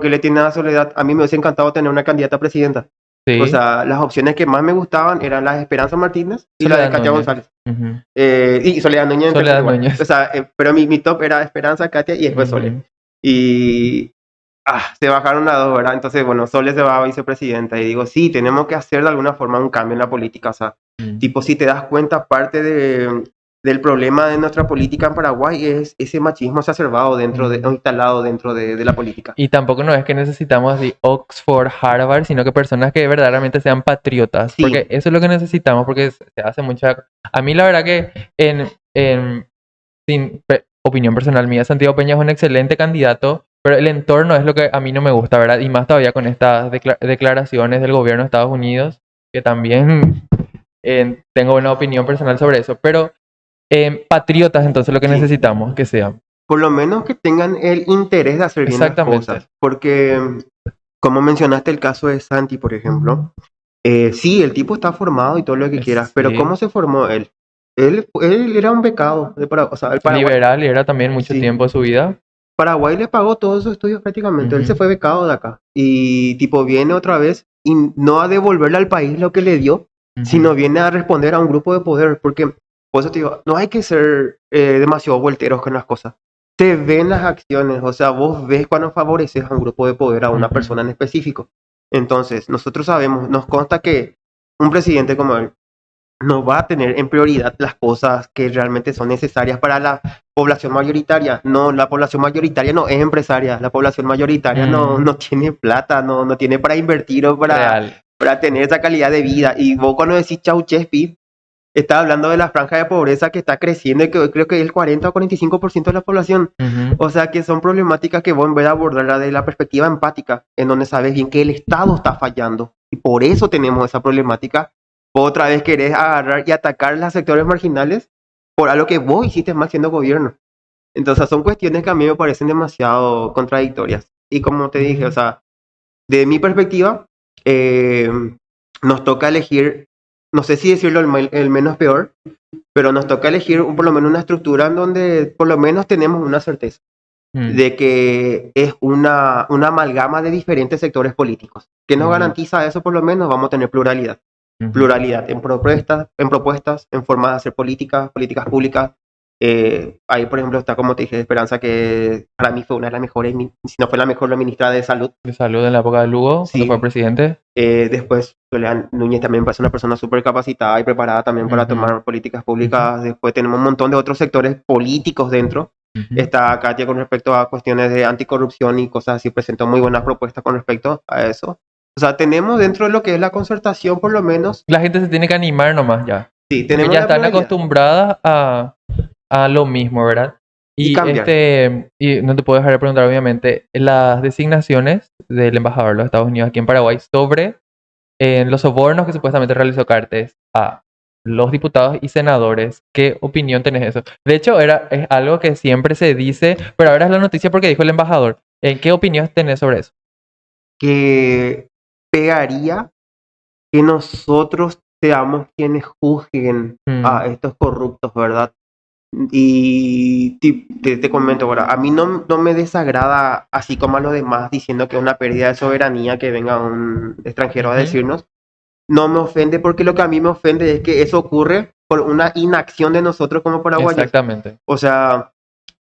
le tiene a Soledad. A mí me hubiese encantado tener una candidata a presidenta. O Sí. sea, las opciones que más me gustaban eran la de Esperanza Martínez y la de Soledad Katia Núñez. González. Ujú. Y Soledad Núñez en tercer Soledad lugar. O Núñez. sea, pero mi top era Esperanza, Katia y después Sole. Ujú. Y se bajaron a dos, ¿verdad? Entonces, bueno, Sole se va a vicepresidenta y digo, sí, tenemos que hacer de alguna forma un cambio en la política. O sea, Mm. tipo, si te das cuenta, parte del problema de nuestra política en Paraguay es ese machismo exacerbado o Mm. instalado dentro de la política. Y tampoco no es que necesitamos así Oxford, Harvard, sino que personas que verdaderamente sean patriotas, porque Sí, eso es lo que necesitamos, porque se hace mucha... A mí la verdad que sin opinión personal mía, Santiago Peña es un excelente candidato, pero el entorno es lo que a mí no me gusta, ¿verdad? Y más todavía con estas declaraciones del gobierno de Estados Unidos, que también tengo una opinión personal sobre eso, pero patriotas entonces lo que sí. necesitamos que sean. Por lo menos que tengan el interés de hacer bien las Exactamente. cosas. Porque, como mencionaste el caso de Santi, por ejemplo, sí, el tipo está formado y todo lo que quieras, pero ¿cómo Sí. se formó él? Él era un becado o sea, el Paraguay, Liberal y era también mucho sí, tiempo de su vida. Paraguay le pagó todos sus estudios prácticamente, él se Ujú, fue becado de acá y tipo viene otra vez y no a devolverle al país lo que le dio, ujú, sino viene a responder a un grupo de poder, porque por eso te digo, no hay que ser demasiado volteros con las cosas. Se ven las acciones, o sea, vos ves cuando favoreces a un grupo de poder, a una ujú. persona en específico. Entonces, nosotros sabemos, nos consta que un presidente como él no va a tener en prioridad las cosas que realmente son necesarias para la población mayoritaria. No, la población mayoritaria no es empresaria, la población mayoritaria Mm, no tiene plata, no tiene para invertir o real. para tener esa calidad de vida. Y vos cuando decís Chauchespi, está hablando de la franja de pobreza que está creciendo y que hoy creo que es el 40 o 45% de la población. Ujú, O sea que son problemáticas que vos en vez de abordarla de la perspectiva empática, en donde sabes bien que el Estado está fallando. Y por eso tenemos esa problemática. Otra vez querés agarrar y atacar a los sectores marginales por algo que vos hiciste mal siendo gobierno. Entonces son cuestiones que a mí me parecen demasiado contradictorias. Y como te dije, o ujú, sea, de mi perspectiva, eh, nos toca elegir, no sé si decirlo el menos peor, pero nos toca elegir por lo menos una estructura en donde por lo menos tenemos una certeza mm, de que es una amalgama de diferentes sectores políticos. ¿Qué nos ujú, garantiza eso? Por lo menos vamos a tener pluralidad. ujú. Pluralidad en propuestas, en formas de hacer políticas públicas. Ahí, por ejemplo, está, como te dije, Esperanza, que para mí fue una de las mejores, si no fue la mejor, la ministra de Salud. De salud en la época de Lugo, cuando fue Sí, presidente. después, Soledad Núñez también parece una persona súper capacitada y preparada también para Ujú, tomar políticas ujú, públicas. Después tenemos un montón de otros sectores políticos dentro Ujú. Está Katia con respecto a cuestiones de anticorrupción y cosas así, presentó muy buenas propuestas con respecto a eso. O sea, tenemos dentro de lo que es la concertación, por lo menos, La gente se tiene que animar nomás ya. sí, Porque tenemos ya la están pluralidad acostumbradas a lo mismo, ¿verdad? y Y cambiar. y no te puedo dejar de preguntar, obviamente, las designaciones del embajador de los Estados Unidos aquí en Paraguay sobre los sobornos que supuestamente realizó Cartes a los diputados y senadores. ¿Qué opinión tenés de eso? De hecho, es algo que siempre se dice, pero ahora es la noticia porque dijo el embajador. ¿Qué opinión tenés sobre eso? Que pegaría que nosotros seamos quienes juzguen a Mm, estos corruptos, ¿verdad? Y te comento, ¿verdad? A mí no me desagrada, así como a los demás, diciendo que es una pérdida de soberanía que venga un extranjero a ujú, decirnos. No me ofende porque lo que a mí me ofende es que eso ocurre por una inacción de nosotros como paraguayos. exactamente. O sea,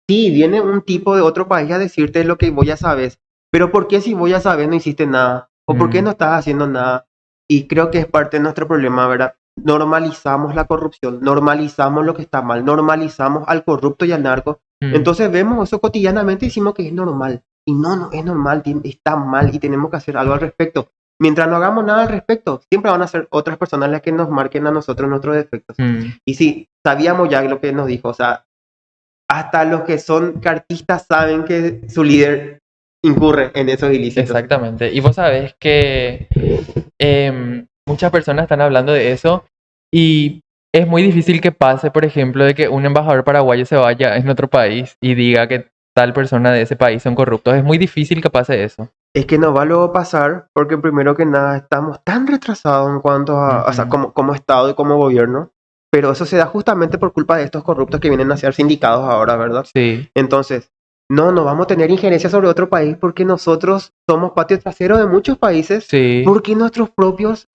sí, viene un tipo de otro país a decirte lo que vos ya sabes, pero ¿por qué si vos ya sabes no hiciste nada? ¿O por qué Mm, no estás haciendo nada? Y creo que es parte de nuestro problema, ¿verdad? Normalizamos la corrupción, normalizamos lo que está mal, normalizamos al corrupto y al narco. mm, Entonces vemos eso cotidianamente y decimos que es normal. Y no es normal, está mal y tenemos que hacer algo al respecto. Mientras no hagamos nada al respecto, siempre van a ser otras personas las que nos marquen a nosotros nuestros defectos. mm. Y sí, sabíamos ya lo que nos dijo, o sea, hasta los que son cartistas saben que su líder incurre en esos ilícitos. Exactamente. Y vos sabés que muchas personas están hablando de eso y es muy difícil que pase, por ejemplo, de que un embajador paraguayo se vaya en otro país y diga que tal persona de ese país son corruptos. Es muy difícil que pase eso. Es que no va luego a pasar porque primero que nada estamos tan retrasados en cuanto a, o sea, Ujú. como Estado y como gobierno, pero eso se da justamente por culpa de estos corruptos que vienen a ser sindicados ahora, ¿verdad? Sí, Entonces, no vamos a tener injerencia sobre otro país porque nosotros somos patio trasero de muchos países, sí. porque nuestros propios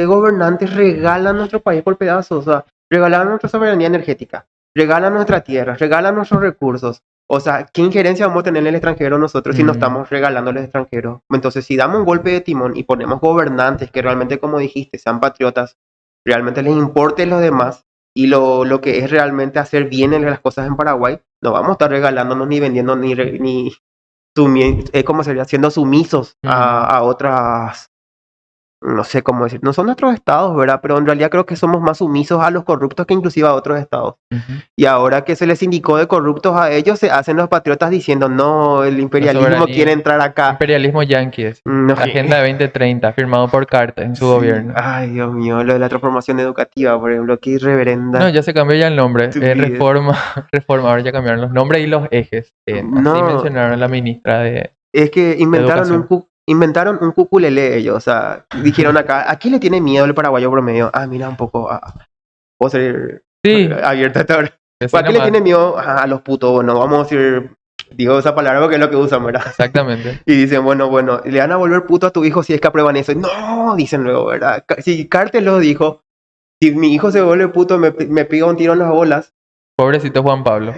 gobernantes regalan nuestro país por pedazos, o sea, regalan nuestra soberanía energética, regalan nuestra tierra, regalan nuestros recursos. O sea, ¿qué injerencia vamos a tener en el extranjero nosotros si no Mm, estamos regalando al extranjero? Entonces, si damos un golpe de timón y ponemos gobernantes que realmente, como dijiste, sean patriotas, realmente les importe los demás y lo que es realmente hacer bien en las cosas en Paraguay, no vamos a estar regalándonos ni vendiendo ¿cómo sería? Siendo sumisos mm. a otras, no sé cómo decir, no son nuestros estados, ¿verdad? Pero en realidad creo que somos más sumisos a los corruptos que inclusive a otros estados. Ujú. Y ahora que se les indicó de corruptos a ellos, se hacen los patriotas diciendo, no, el La imperialismo quiere soberanía. entrar acá. Imperialismo yanqui, decía. No, La Agenda 2030, firmado por Carter en su sí, gobierno. ay, Dios mío, lo de la transformación educativa, por ejemplo, qué No, irreverenda ya se cambió ya el nombre. estupidez. Reforma, reforma, ahora ya cambiaron los nombres y los ejes. Así No, mencionaron a la ministra es que de Educación. inventaron un cuculele ellos, o sea, dijeron acá, ¿a quién le tiene miedo el paraguayo promedio? Ah, mira un poco, puedo ser Sí, abierta hasta ahora. así ¿A qué le nomás. tiene miedo? A los putos, bueno, vamos a decir, digo esa palabra porque es lo que usan, ¿verdad? Exactamente. Y dicen, bueno, le van a volver puto a tu hijo si es que aprueban eso. No, dicen luego, ¿verdad? Si Carter lo dijo, si mi hijo se vuelve puto, me pega un tiro en las bolas. Pobrecito Juan Pablo.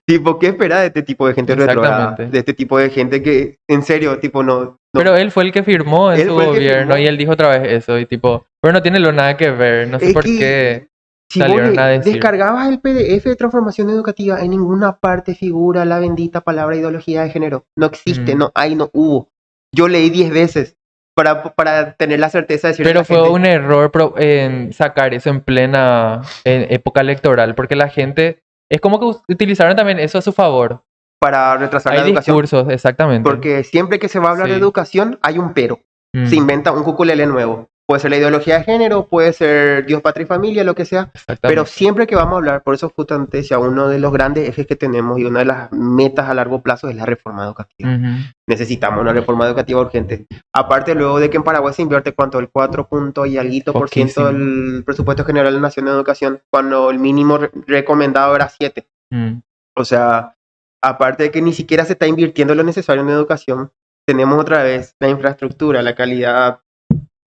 Tipo, ¿qué espera de este tipo de gente retrógrada? Exactamente. De este tipo de gente que, en serio, tipo, no. Pero él fue el que firmó en Él su fue el que gobierno y firmó. él dijo otra vez eso. Y tipo, pero no tiene lo nada que ver. No sé Es por que qué si vos salieron a decir. descargabas el PDF de transformación educativa, en ninguna parte figura la bendita palabra ideología de género. No existe, Mm. no hay, no hubo. Yo leí 10 veces para tener la certeza de decirle a Pero la fue gente, un error en sacar eso en plena en época electoral, porque la gente es como que utilizaron también eso a su favor. para retrasar la Hay educación. discursos, exactamente. Porque siempre que se va a hablar de Sí. educación, hay un pero. Se Mm, inventa un cuculele nuevo. Puede ser la ideología de género, puede ser Dios, patria y familia, lo que sea. Pero exactamente. siempre que vamos a hablar, por eso justamente decía, uno de los grandes ejes que tenemos y una de las metas a largo plazo es la reforma educativa. Ujú. Necesitamos una reforma educativa urgente. Aparte, luego de que en Paraguay se invierte cuánto, el 4 punto y alguito por ciento Poquísimo. del presupuesto general de la Nación de Educación, cuando el mínimo recomendado era 7. Mm, O sea, aparte de que ni siquiera se está invirtiendo lo necesario en educación, tenemos otra vez la infraestructura, la calidad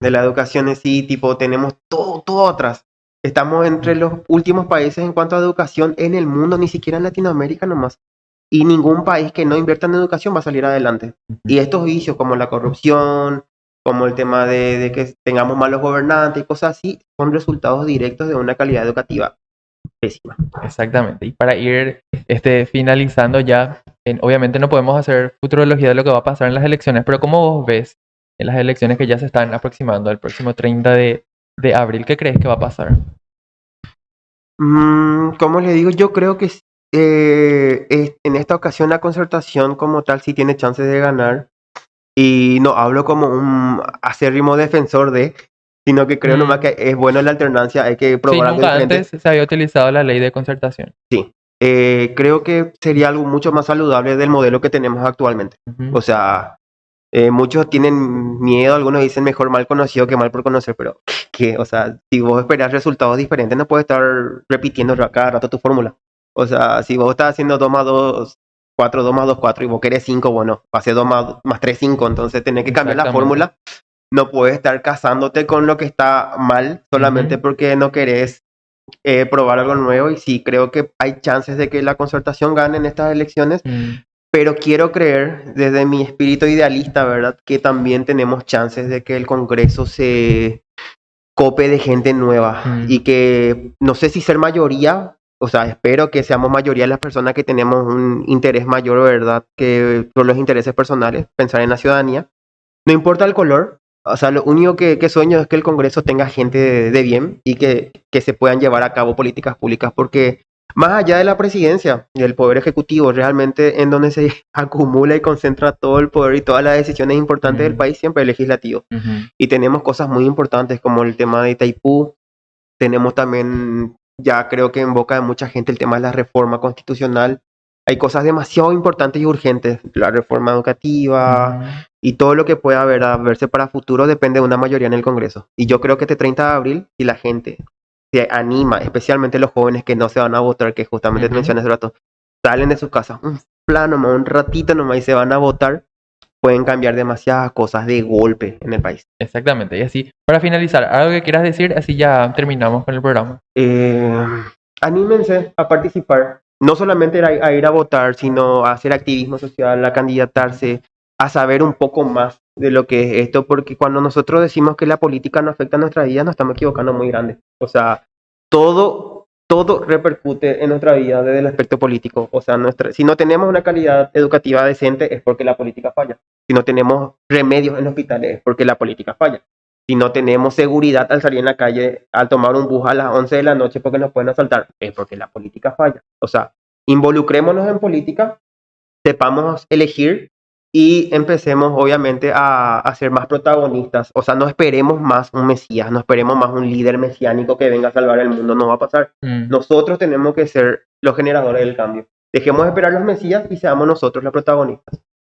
de la educación en sí, tipo, tenemos todo atrás. Estamos entre los últimos países en cuanto a educación en el mundo, ni siquiera en Latinoamérica nomás. Y ningún país que no invierta en educación va a salir adelante. ujú. Y estos vicios como la corrupción, como el tema de que tengamos malos gobernantes y cosas así, son resultados directos de una calidad educativa pésima. Exactamente. Y para ir finalizando ya, obviamente no podemos hacer futurología de lo que va a pasar en las elecciones, pero ¿cómo vos ves en las elecciones que ya se están aproximando el próximo 30 de abril? ¿Qué crees que va a pasar? Como le digo, yo creo que en esta ocasión la Concertación como tal sí tiene chances de ganar. Y no hablo como un acérrimo defensor sino que creo nomás que es bueno la alternancia, hay que Sí, probar algo nunca diferente. antes se había utilizado la ley de concertación. Sí, creo que sería algo mucho más saludable del modelo que tenemos actualmente. Ujú. O sea, muchos tienen miedo, algunos dicen mejor mal conocido que mal por conocer, pero o sea, si vos esperás resultados diferentes, no puedes estar repitiendo cada rato tu fórmula. O sea, si vos estás haciendo 2 más 2, 4, 2 más 2, 4 y vos querés 5, bueno, va a ser 2 más 3, 5, entonces tenés que cambiar la Exactamente. fórmula. No puedes estar casándote con lo que está mal solamente Ujú. porque no querés probar algo nuevo. Y sí, creo que hay chances de que la Concertación gane en estas elecciones, pero quiero creer desde mi espíritu idealista, ¿verdad? Que también tenemos chances de que el Congreso se cope de gente nueva y que no sé si ser mayoría, o sea, espero que seamos mayoría las personas que tenemos un interés mayor, ¿verdad? Que por los intereses personales, pensar en la ciudadanía. No importa el color, o sea, lo único que sueño es que el Congreso tenga gente de bien y que se puedan llevar a cabo políticas públicas, porque más allá de la presidencia y del poder ejecutivo, realmente en donde se acumula y concentra todo el poder y todas las decisiones importantes del país, siempre el legislativo. Y tenemos cosas muy importantes como el tema de Itaipú, tenemos también, ya creo que en boca de mucha gente, el tema de la reforma constitucional. Hay cosas demasiado importantes y urgentes, la reforma educativa y todo lo que pueda verse para futuro depende de una mayoría en el Congreso. Y yo creo que este 30 de abril, si la gente se anima, especialmente los jóvenes que no se van a votar, que justamente te mencioné hace rato, salen de sus casas un plano, un ratito nomás y se van a votar, pueden cambiar demasiadas cosas de golpe en el país. Exactamente. Y así, para finalizar, algo que quieras decir, así ya terminamos con el programa. Anímense a participar, no solamente a ir a votar, sino a hacer activismo social, a candidatarse, a saber un poco más de lo que es esto, porque cuando nosotros decimos que la política no afecta a nuestra vida, nos estamos equivocando muy grande. O sea, todo repercute en nuestra vida desde el aspecto político. O sea, si no tenemos una calidad educativa decente es porque la política falla. Si no tenemos remedios en hospitales es porque la política falla. Si no tenemos seguridad al salir en la calle, al tomar un bus a las 11 de la noche porque nos pueden asaltar, es porque la política falla. O sea, involucrémonos en política, sepamos elegir y empecemos obviamente a ser más protagonistas. O sea, no esperemos más un mesías, no esperemos más un líder mesiánico que venga a salvar el mundo, no va a pasar. Nosotros tenemos que ser los generadores del cambio. Dejemos de esperar los mesías y seamos nosotros los protagonistas.